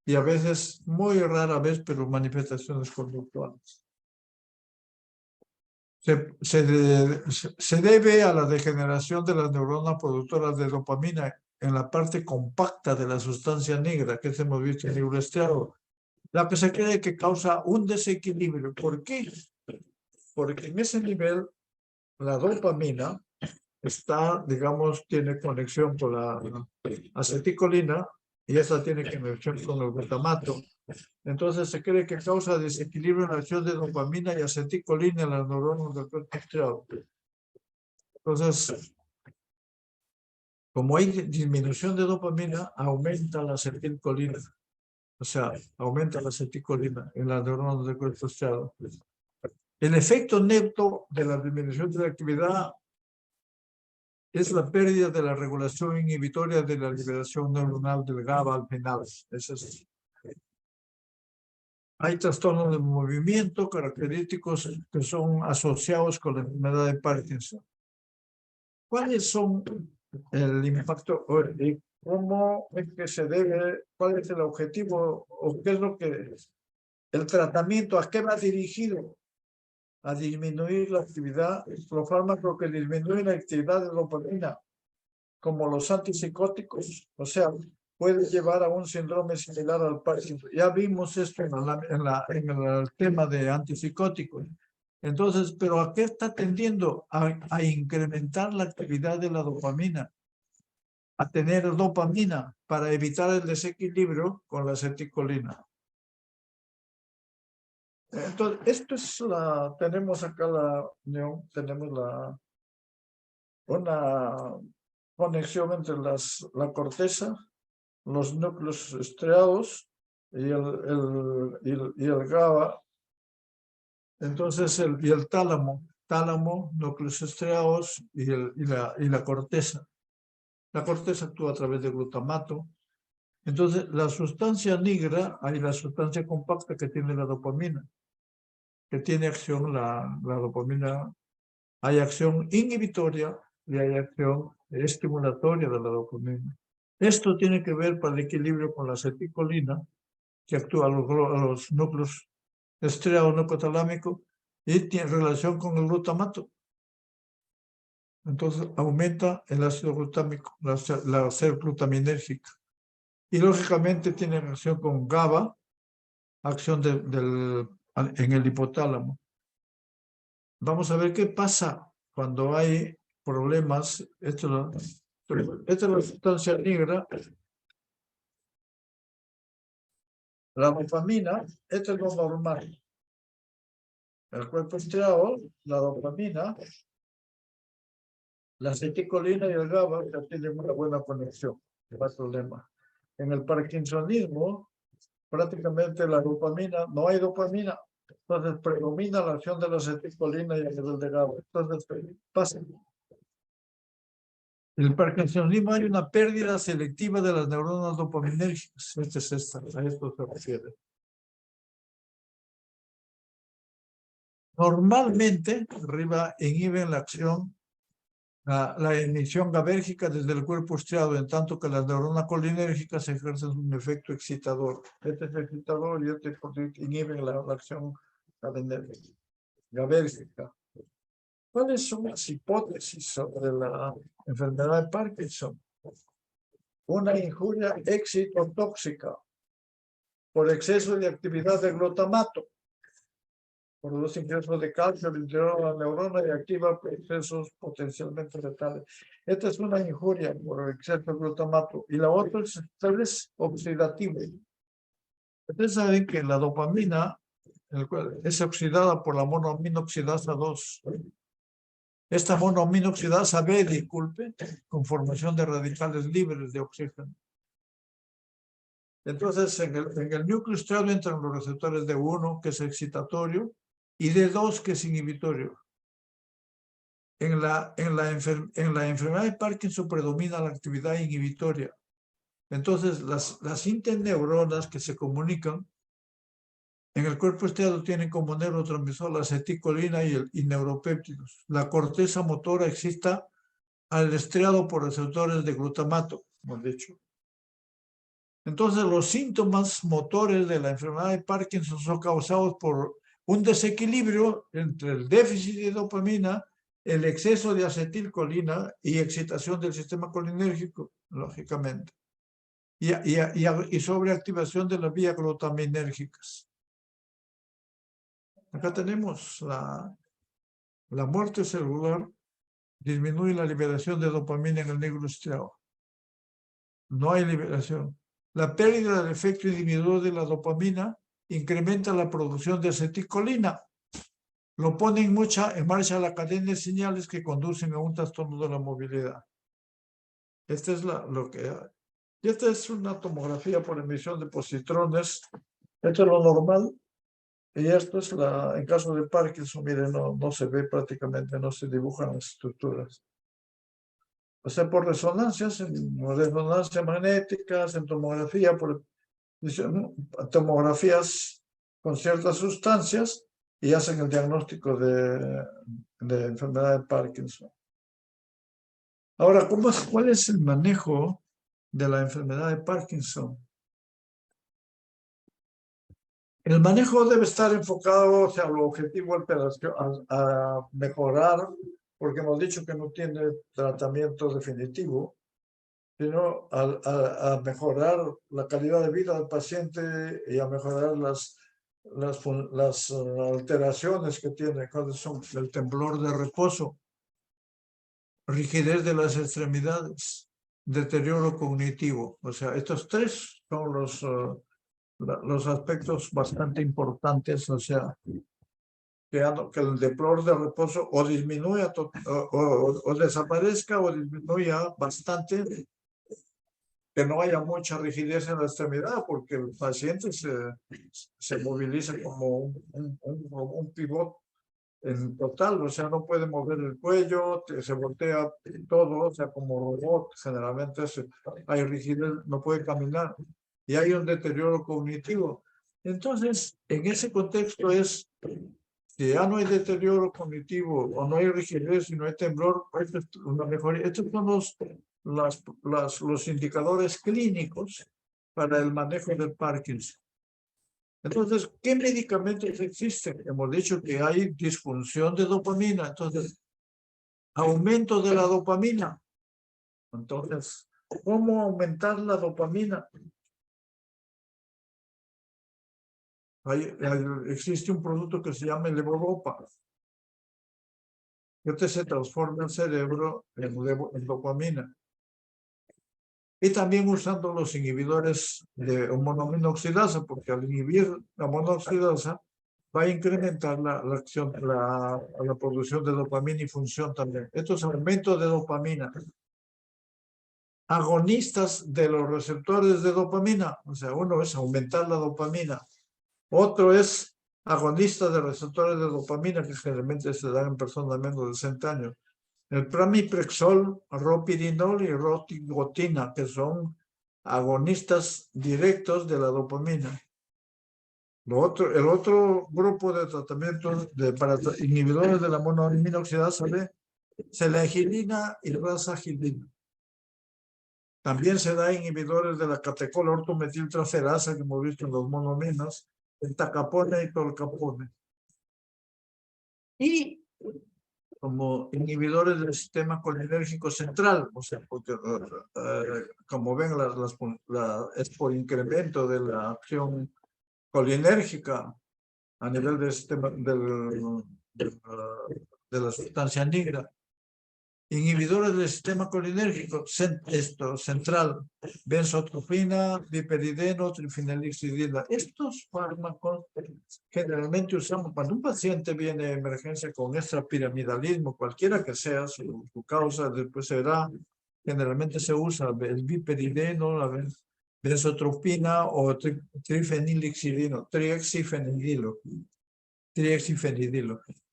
y a veces, muy rara vez, pero manifestaciones conductuales. Se debe a la degeneración de las neuronas productoras de dopamina en la parte compacta de la sustancia negra, que hemos visto en el neuroestriado, la que se cree que causa un desequilibrio. ¿Por qué? Porque en ese nivel la dopamina está, digamos, tiene conexión con la acetilcolina y esa tiene conexión con el glutamato. Entonces se cree que causa desequilibrio en la acción de dopamina y acetilcolina en las neuronas del cuerpo striado. Entonces, como hay disminución de dopamina, aumenta la acetilcolina. O sea, aumenta la acetilcolina en las neuronas del cuerpo striado. El efecto neto de la disminución de la actividad es la pérdida de la regulación inhibitoria de la liberación neuronal del GABA al final. Eso es. Hay trastornos de movimiento característicos que son asociados con la enfermedad de Parkinson. ¿Cuáles son el impacto y cómo es que se debe, cuál es el objetivo o qué es lo que el tratamiento, a qué va dirigido? A disminuir la actividad, los fármacos que disminuyen la actividad de dopamina, como los antipsicóticos, o sea, puede llevar a un síndrome similar al Parkinson. Ya vimos esto en el tema de antipsicóticos. Entonces, ¿pero a qué está tendiendo? A incrementar la actividad de la dopamina, a tener dopamina para evitar el desequilibrio con la acetilcolina. Entonces, esto es tenemos acá tenemos una conexión entre la corteza, los núcleos estriados y el GABA. Entonces, y el tálamo, núcleos estriados y la corteza. La corteza actúa a través de glutamato. Entonces, la sustancia negra, hay la sustancia compacta que tiene la dopamina, que tiene acción, la dopamina, hay acción inhibitoria y hay acción estimulatoria de la dopamina. Esto tiene que ver para el equilibrio con la acetilcolina, que actúa a los núcleos estriados nocotalámicos y tiene relación con el glutamato. Entonces aumenta el ácido glutámico, la sed glutaminérgica. Y lógicamente tiene relación con GABA, acción en el hipotálamo. Vamos a ver qué pasa cuando hay problemas. Esta es la sustancia negra. La dopamina, esto es lo normal. El cuerpo estriado, la dopamina, la acetilcolina y el GABA ya tienen una buena conexión, no hay problema. En el parkinsonismo, prácticamente la dopamina, no hay dopamina, entonces predomina la acción de la acetilcolina y el nivel de GABA. Entonces pasa. En el parkinsonismo hay una pérdida selectiva de las neuronas dopaminérgicas. A esto se refiere. Normalmente, arriba inhiben la acción, la emisión GABérgica desde el cuerpo estriado, en tanto que las neuronas colinérgicas ejercen un efecto excitador. Este es excitador y este inhiben la acción GABérgica. ¿Cuáles son las hipótesis sobre la enfermedad de Parkinson? Una injuria excitotóxica por exceso de actividad de glutamato, por los ingresos de calcio al interior de la neurona y activa procesos potencialmente letales. Esta es una injuria por exceso de glutamato. Y la otra es estrés oxidativo. Ustedes saben que la dopamina es oxidada por la monoaminoxidasa 2. Esta monoaminoxidasa B, disculpe, con formación de radicales libres de oxígeno. Entonces, en el núcleo estriado entran los receptores de 1, que es excitatorio, y de 2, que es inhibitorio. En la enfermedad de Parkinson predomina la actividad inhibitoria. Entonces, las interneuronas que se comunican en el cuerpo estriado tienen como neurotransmisor la acetilcolina y neuropéptidos. La corteza motora excita al estriado por receptores de glutamato, como he dicho. Entonces, los síntomas motores de la enfermedad de Parkinson son causados por un desequilibrio entre el déficit de dopamina, el exceso de acetilcolina y excitación del sistema colinérgico, lógicamente, y sobreactivación de las vías glutaminérgicas. Acá tenemos la muerte celular disminuye la liberación de dopamina en el negro estriado. No hay liberación. La pérdida del efecto inhibidor de la dopamina incrementa la producción de acetilcolina. Lo pone en marcha la cadena de señales que conducen a un trastorno de la movilidad. Esta es lo que hay. Y esta es una tomografía por emisión de positrones. Esto es lo normal. Y esto es en caso de Parkinson, miren, no se ve prácticamente, no se dibujan las estructuras. O sea, por resonancias, en resonancias magnéticas, en tomografía, tomografías con ciertas sustancias y hacen el diagnóstico de enfermedad de Parkinson. Ahora, ¿cuál es el manejo de la enfermedad de Parkinson? El manejo debe estar enfocado, o sea, el objetivo a mejorar, porque hemos dicho que no tiene tratamiento definitivo, sino a mejorar la calidad de vida del paciente y a mejorar las alteraciones que tiene, cuando son el temblor de reposo, rigidez de las extremidades, deterioro cognitivo. O sea, estos tres son los aspectos bastante importantes, o sea, que el temblor de reposo o disminuya o desaparezca o disminuya bastante, que no haya mucha rigidez en la extremidad, porque el paciente se moviliza como un pivot en total, o sea, no puede mover el cuello, se voltea todo, o sea, como robot, generalmente hay rigidez, no puede caminar y hay un deterioro cognitivo. Entonces, en ese contexto si ya no hay deterioro cognitivo o no hay rigidez y no hay temblor, pues es una mejoría. Estos son los indicadores clínicos para el manejo del Parkinson. Entonces, ¿qué medicamentos existen? Hemos dicho que hay disfunción de dopamina, entonces, aumento de la dopamina. Entonces, ¿cómo aumentar la dopamina? Existe un producto que se llama levodopa. Este se transforma el cerebro en dopamina. Y también usando los inhibidores de monoamina oxidasa, porque al inhibir la monoxidasa va a incrementar la producción de dopamina y función también. Esto es aumento de dopamina. Agonistas de los receptores de dopamina, o sea, uno es aumentar la dopamina, otro es agonista de receptores de dopamina, que generalmente se dan en personas de menos de 60 años. El pramiprexol, ropidinol y rotigotina, que son agonistas directos de la dopamina. El otro grupo de tratamientos para inhibidores de la monoamina oxidasa selagilina y rasagilina. También se da inhibidores de la catecol ortometiltracerasa, que hemos visto en los monoaminas, el tacapone y tolcapone. Y como inhibidores del sistema colinérgico central, o sea, porque como ven, es por incremento de la acción colinérgica a nivel del sistema de la sustancia negra. Inhibidores del sistema colinérgico central, benzotropina, piperideno, trifenilixidina. Estos fármacos generalmente usamos cuando un paciente viene de emergencia con extrapiramidalismo, cualquiera que sea su causa, después generalmente se usa el piperideno, la benzotropina o trifenilixidino, triexifenidilo.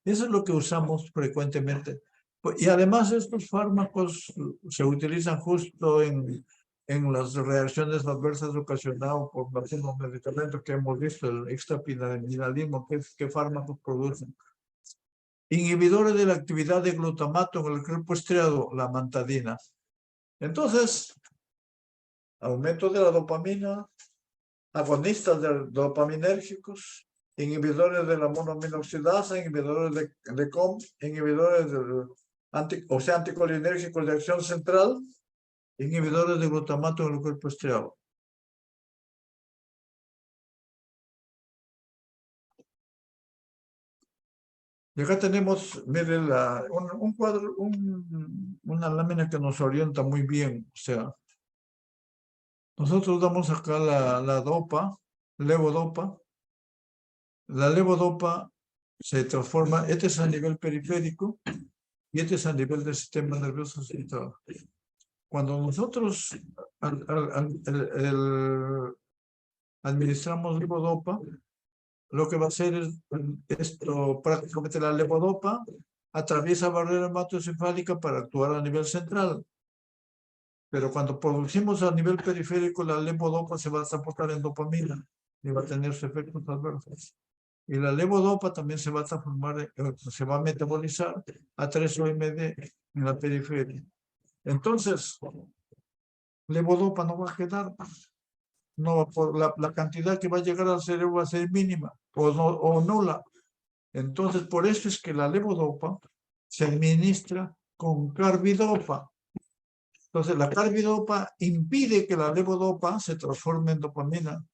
Eso es lo que usamos frecuentemente. Y además estos fármacos se utilizan justo en las reacciones adversas ocasionadas por algunos medicamentos que hemos visto, el extrapiramidalismo, ¿qué fármacos producen? Inhibidores de la actividad de glutamato en el cuerpo estriado, la amantadina. Entonces, aumento de la dopamina, agonistas dopaminérgicos, inhibidores de la monoamina oxidasa, inhibidores de COM, inhibidores anticolinérgicos de acción central, inhibidores de glutamato en el cuerpo estriado. Y acá tenemos, mire, un cuadro, una lámina que nos orienta muy bien. O sea, nosotros damos acá la dopa, levodopa. La levodopa se transforma, este es a nivel periférico y este es a nivel del sistema nervioso central. Cuando nosotros administramos levodopa, lo que va a hacer es esto, prácticamente la levodopa atraviesa barrera hematocefálica para actuar a nivel central. Pero cuando producimos a nivel periférico, la levodopa se va a transportar en dopamina y va a tener sus efectos adversos. Y la levodopa también se va a transformar, se va a metabolizar a 3-OMD en la periferia. Entonces, levodopa no va a quedar, no, por la cantidad que va a llegar al cerebro va a ser mínima o nula. Entonces, por eso es que la levodopa se administra con carbidopa. Entonces, la carbidopa impide que la levodopa se transforme en dopamina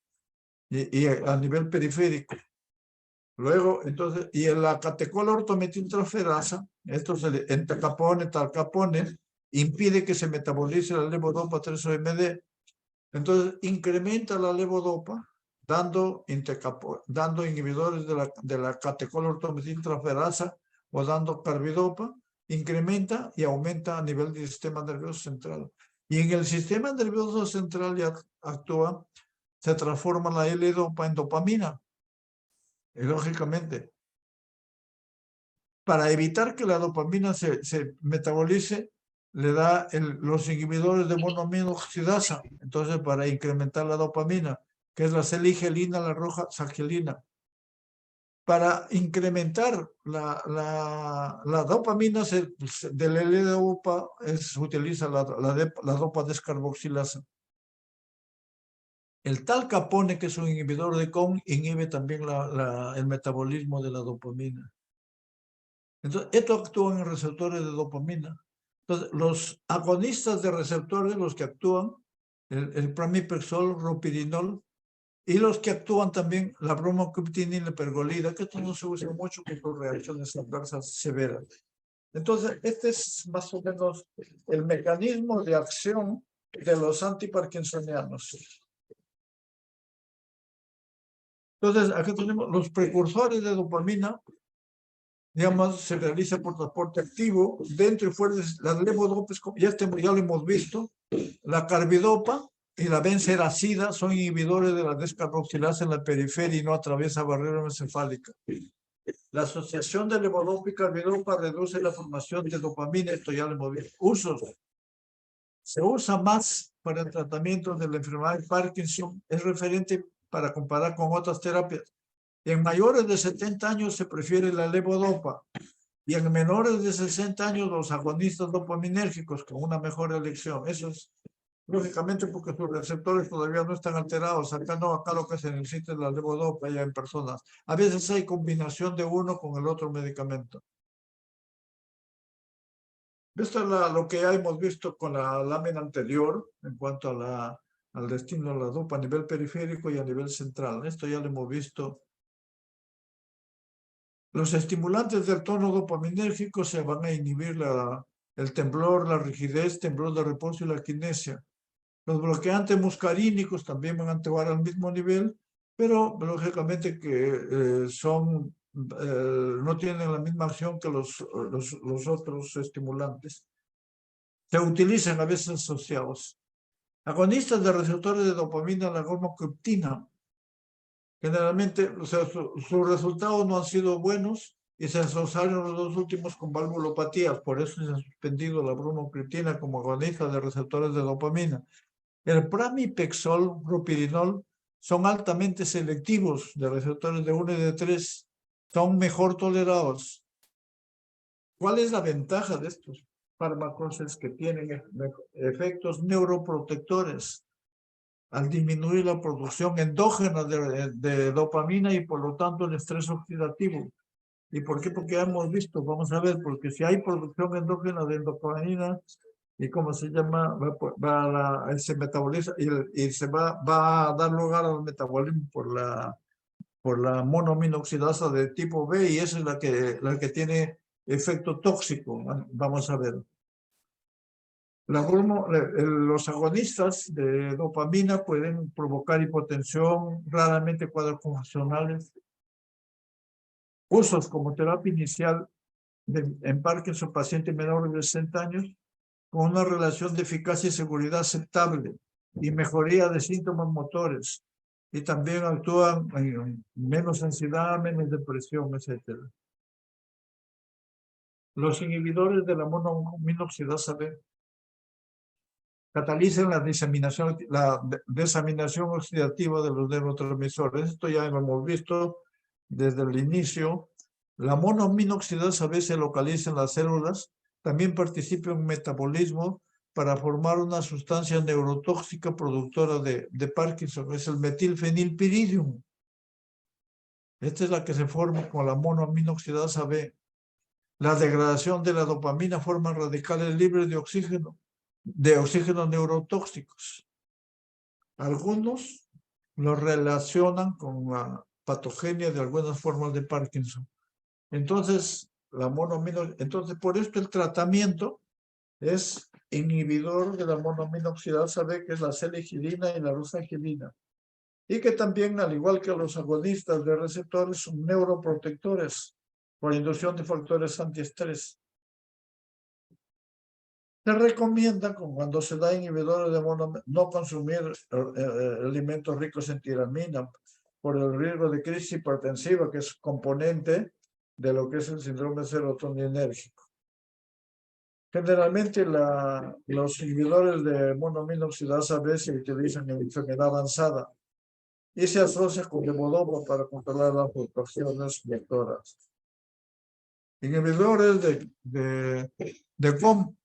y a nivel periférico. Luego, entonces, y en la catecolortometiltransferasa, esto se entacapone, talcapone, impide que se metabolice la levodopa 3-OMD. Entonces, incrementa la levodopa dando inhibidores de la catecolortometiltransferasa o dando carbidopa, incrementa y aumenta a nivel del sistema nervioso central. Y en el sistema nervioso central ya actúa, se transforma la L-dopa en dopamina. Y lógicamente, para evitar que la dopamina se metabolice, le da los inhibidores de monoaminoxidasa. Entonces, para incrementar la dopamina, que es la celigelina, la roja sagelina. Para incrementar la dopamina del L-dopa se utiliza la dopa descarboxilasa. El talcapone, que es un inhibidor de COM, inhibe también el metabolismo de la dopamina. Entonces, esto actúa en receptores de dopamina. Entonces, los agonistas de receptores, los que actúan, el pramipexol, ropidinol, y los que actúan también la bromocriptina y la pergolida, que esto no se usa mucho por reacciones adversas severas. Entonces, este es más o menos el mecanismo de acción de los antiparkinsonianos. Entonces, aquí tenemos los precursores de dopamina, digamos, se realiza por transporte activo, dentro y fuera de las levodopas, ya lo hemos visto, la carbidopa y la benseracida son inhibidores de la descarboxilasa en la periferia y no atraviesa barrera encefálica. La asociación de levodopa y carbidopa reduce la formación de dopamina, esto ya lo hemos visto. Usos. Se usa más para el tratamiento de la enfermedad de Parkinson, es referente para comparar con otras terapias. En mayores de 70 años se prefiere la levodopa y en menores de 60 años los agonistas dopaminérgicos con una mejor elección. Eso es lógicamente porque sus receptores todavía no están alterados. Acá no, acá lo que se necesita es la levodopa ya en personas. A veces hay combinación de uno con el otro medicamento. Esto es lo que ya hemos visto con la lámina anterior en cuanto al destino de la dopa a nivel periférico y a nivel central. Esto ya lo hemos visto. Los estimulantes del tono dopaminérgico se van a inhibir el temblor, la rigidez, temblor de reposo y la kinesia. Los bloqueantes muscarínicos también van a actuar al mismo nivel, pero lógicamente que no tienen la misma acción que los otros estimulantes. Se utilizan a veces asociados. Agonistas de receptores de dopamina, la bromocriptina. Generalmente, o sea, sus resultados no han sido buenos y se asociaron los dos últimos con valvulopatías. Por eso se ha suspendido la bromocriptina como agonista de receptores de dopamina. El pramipexol, ropidinol, son altamente selectivos de receptores de 1 y de 3. Son mejor tolerados. ¿Cuál es la ventaja de estos fármacos? Es que tienen efectos neuroprotectores al disminuir la producción endógena de dopamina y por lo tanto el estrés oxidativo. ¿Y por qué? Porque ya hemos visto, vamos a ver, porque si hay producción endógena de dopamina, y cómo se llama, se metaboliza y se va a dar lugar al metabolismo por la monoaminoxidasa de tipo B, y esa es la que tiene efecto tóxico. Vamos a ver. Los agonistas de dopamina pueden provocar hipotensión, raramente cuadros confusionales. Usos como terapia inicial en Parkinson, paciente menor de 60 años, con una relación de eficacia y seguridad aceptable y mejoría de síntomas motores. Y también actúan en menos ansiedad, menos depresión, etc. Los inhibidores de la monoaminoxidasa B catalizan la desaminación oxidativa de los neurotransmisores. Esto ya lo hemos visto desde el inicio. La monoaminoxidasa B se localiza en las células, también participa en metabolismo para formar una sustancia neurotóxica productora de Parkinson, es el metilfenilpiridium. Esta es la que se forma con la monoaminoxidasa B. La degradación de la dopamina forma radicales libres de oxígeno neurotóxicos. Algunos los relacionan con la patogenia de algunas formas de Parkinson. Entonces, entonces, por esto el tratamiento es inhibidor de la monoaminoxidasa B, que es la celigilina y la rosagilina. Y que también, al igual que los agonistas de receptores, son neuroprotectores por inducción de factores antiestrés. Se recomienda, cuando se da inhibidores de no consumir alimentos ricos en tiramina por el riesgo de crisis hipertensiva, que es componente de lo que es el síndrome serotoninérgico. Generalmente los inhibidores de monoaminoxidasa B se utilizan en enfermedad avanzada y se asocia con levodopa para controlar las fluctuaciones vectoras. Inhibidores de COM.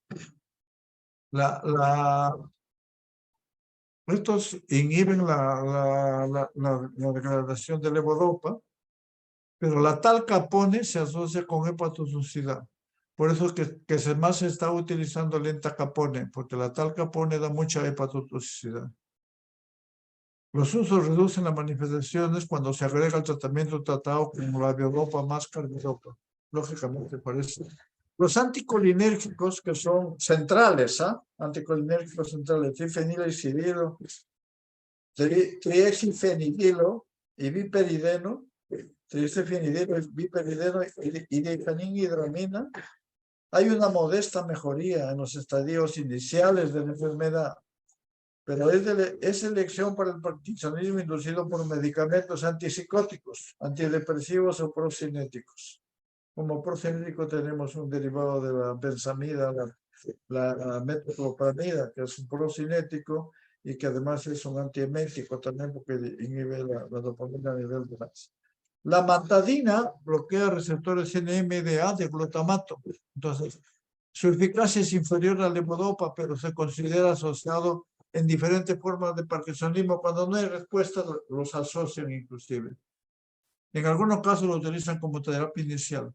Estos inhiben la degradación de levodopa, pero la talcapone se asocia con hepatotoxicidad. Por eso es que más se está utilizando el entacapone, porque la talcapone da mucha hepatotoxicidad. Los usos reducen las manifestaciones cuando se agrega el tratamiento tratado con la biodopa más carbidopa. Lógicamente, parece. Los anticolinérgicos que son centrales, anticolinérgicos centrales, trifenilacidilo, triexifenidilo y biperideno, triexifenidilo, biperideno y difenhidramina. Hay una modesta mejoría en los estadios iniciales de la enfermedad, pero es elección para el parkinsonismo inducido por medicamentos antipsicóticos, antidepresivos o procinéticos. Como procinético tenemos un derivado de la benzamida, la metoclopramida, que es un procinético y que además es un antiemético también porque inhibe la dopamina a nivel de base. La mantadina bloquea receptores NMDA de glutamato. Entonces, su eficacia es inferior a la levodopa, pero se considera asociado en diferentes formas de parkinsonismo. Cuando no hay respuesta, los asocian inclusive. En algunos casos lo utilizan como terapia inicial.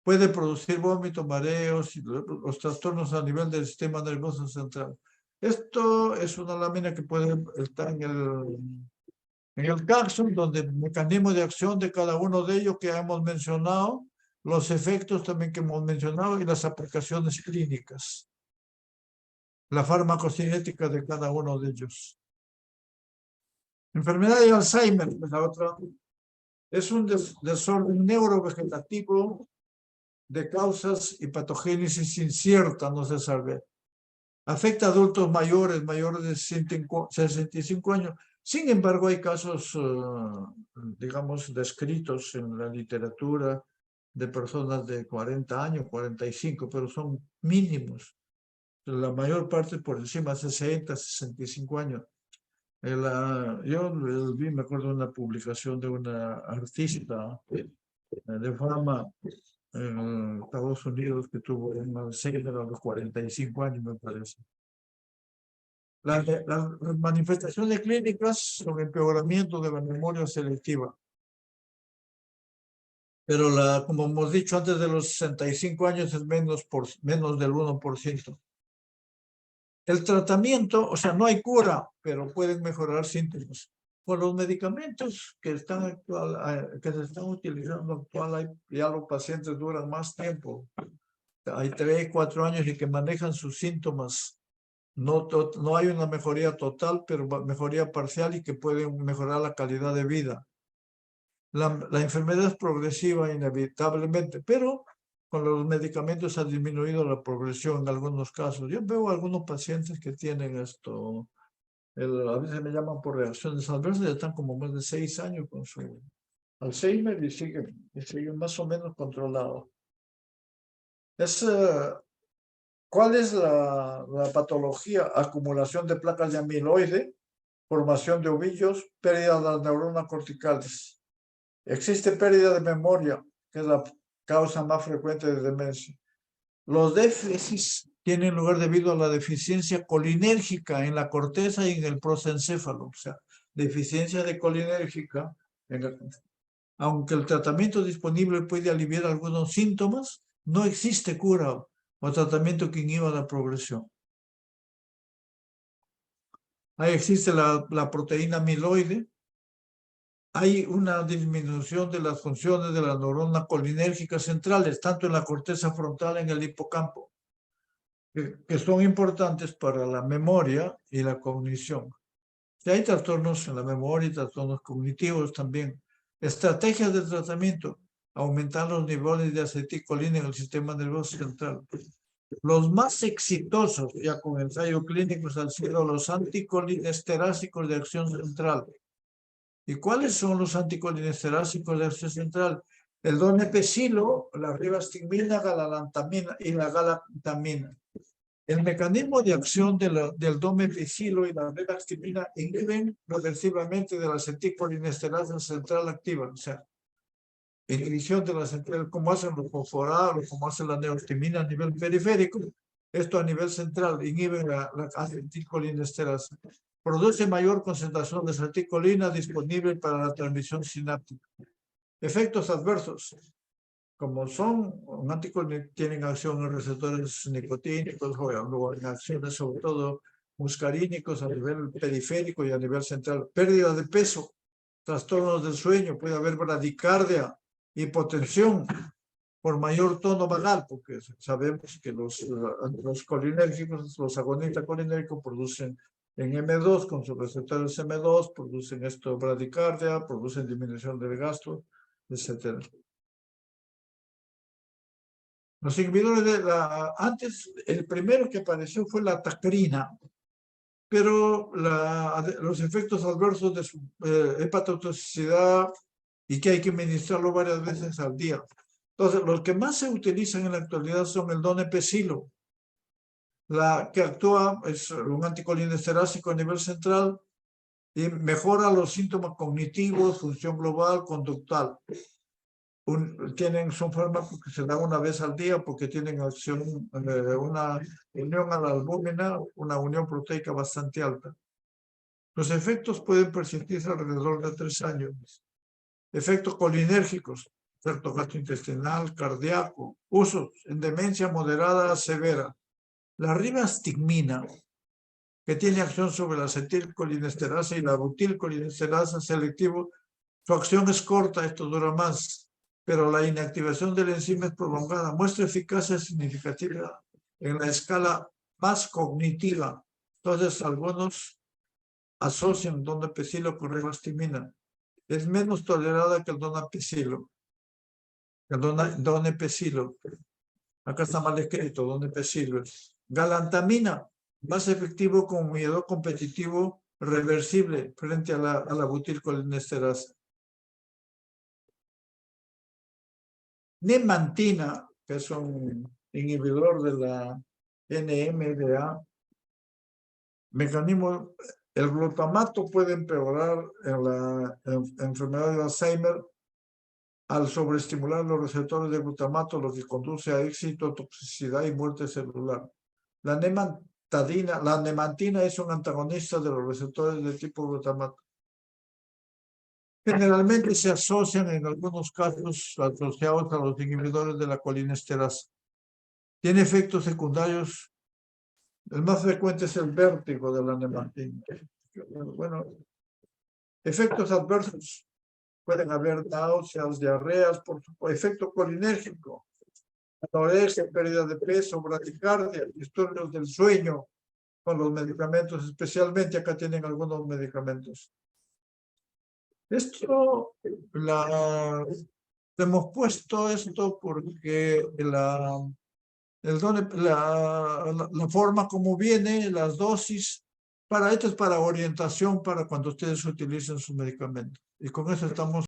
Puede producir vómitos, mareos y los trastornos a nivel del sistema nervioso central. Esto es una lámina que puede estar en el Capsule, donde el mecanismo de acción de cada uno de ellos que hemos mencionado, los efectos también que hemos mencionado y las aplicaciones clínicas. La farmacocinética de cada uno de ellos. Enfermedad de Alzheimer, la otra, es un desorden neurovegetativo de causas y patogénesis incierta, no se sabe. Afecta a adultos mayores de 65 años. Sin embargo, hay casos, digamos, descritos en la literatura de personas de 40 años, 45, pero son mínimos. La mayor parte por encima de 60, 65 años. Yo vi, me acuerdo de una publicación de una artista de fama en Estados Unidos que tuvo una Alzheimer a los 45 años, me parece. Las manifestaciones clínicas son empeoramiento de la memoria selectiva. Pero como hemos dicho antes de los 65 años es menos del 1%. El tratamiento, o sea, no hay cura, pero pueden mejorar síntomas. Por los medicamentos que que se están utilizando ya los pacientes duran más tiempo. Hay 3, 4 años y que manejan sus síntomas. No hay una mejoría total, pero mejoría parcial y que pueden mejorar la calidad de vida. La enfermedad es progresiva inevitablemente, pero con los medicamentos ha disminuido la progresión en algunos casos. Yo veo algunos pacientes que tienen esto, a veces me llaman por reacciones adversas, ya están como más de 6 años con su Alzheimer y siguen más o menos controlados. ¿Cuál es la patología? Acumulación de placas de amiloide, formación de ovillos, pérdida de las neuronas corticales. Existe pérdida de memoria, que es la causa más frecuente de demencia. Los déficits tienen lugar debido a la deficiencia colinérgica en la corteza y en el prosencéfalo. O sea, deficiencia de colinérgica, aunque el tratamiento disponible puede aliviar algunos síntomas, no existe cura o tratamiento que inhiba la progresión. Ahí existe la proteína amiloide. Hay una disminución de las funciones de las neuronas colinérgicas centrales, tanto en la corteza frontal como en el hipocampo, que son importantes para la memoria y la cognición. Y hay trastornos en la memoria y trastornos cognitivos también. Estrategias de tratamiento: aumentar los niveles de acetilcolina en el sistema nervioso central. Los más exitosos, ya con ensayos clínicos, han sido los anticolinesterásicos de acción central. ¿Y cuáles son los anticolinesterásicos de acción central? El donepezilo, la ribastigmina, galantamina y la galantamina. El mecanismo de acción del donepezilo y la ribastigmina inhiben progresivamente de la acetilcolinesterasa central activa. O sea, inhibición de la central, como hacen los fosforados, como hace la neostimina a nivel periférico. Esto a nivel central inhibe la acetilcolinesterasa. Produce mayor concentración de acetilcolina disponible para la transmisión sináptica. Efectos adversos: como son tienen acción en receptores nicotínicos o en acciones sobre todo muscarínicos a nivel periférico y a nivel central. Pérdida de peso, trastornos del sueño, puede haber bradicardia, hipotensión por mayor tono vagal, porque sabemos que los colinérgicos, los agonistas colinérgicos producen en M2 con sus receptores M2, producen esto bradicardia, producen disminución del gasto, etc. Los inhibidores antes, el primero que apareció fue la tacrina, pero los efectos adversos de su hepatotoxicidad y que hay que administrarlo varias veces al día. Entonces, los que más se utilizan en la actualidad son el donepezilo, que actúa, es un anticolinesterásico a nivel central y mejora los síntomas cognitivos, función global, conductual. Son fármacos que se dan una vez al día porque tienen acción, una unión a la albúmina, una unión proteica bastante alta. Los efectos pueden persistir alrededor de 3 años. Efectos colinérgicos: efecto gastrointestinal, cardíaco, usos en demencia moderada a severa. La ribastigmina, que tiene acción sobre la acetilcolinesterasa y la butilcolinesterasa selectivo, su acción es corta, esto dura más, pero la inactivación de la enzima es prolongada. Muestra eficacia significativa en la escala más cognitiva. Entonces, algunos asocian donepezilo con ribastigmina. Es menos tolerada que el donepezilo. Donepezilo. Acá está mal escrito, donepezilo. Galantamina, más efectivo como mediador competitivo reversible frente a la butilcolinesterasa. Nemantina, que es un inhibidor de la NMDA, mecanismo. El glutamato puede empeorar en la enfermedad de Alzheimer al sobreestimular los receptores de glutamato, lo que conduce a éxito, toxicidad y muerte celular. La nemantina es un antagonista de los receptores de tipo glutamato. Generalmente se asocian en algunos casos asociados a los inhibidores de la colinesterasa. Tiene efectos secundarios. El más frecuente es el vértigo de la nemantina. Bueno, Efectos adversos. Pueden haber náuseas, diarreas, por supuesto, efecto colinérgico, anorexia, pérdida de peso, bradicardia, disturbios del sueño con los medicamentos, especialmente acá tienen algunos medicamentos. Esto, hemos puesto esto porque la forma como viene, las dosis, esto es para orientación para cuando ustedes utilicen sus medicamentos. Y con eso estamos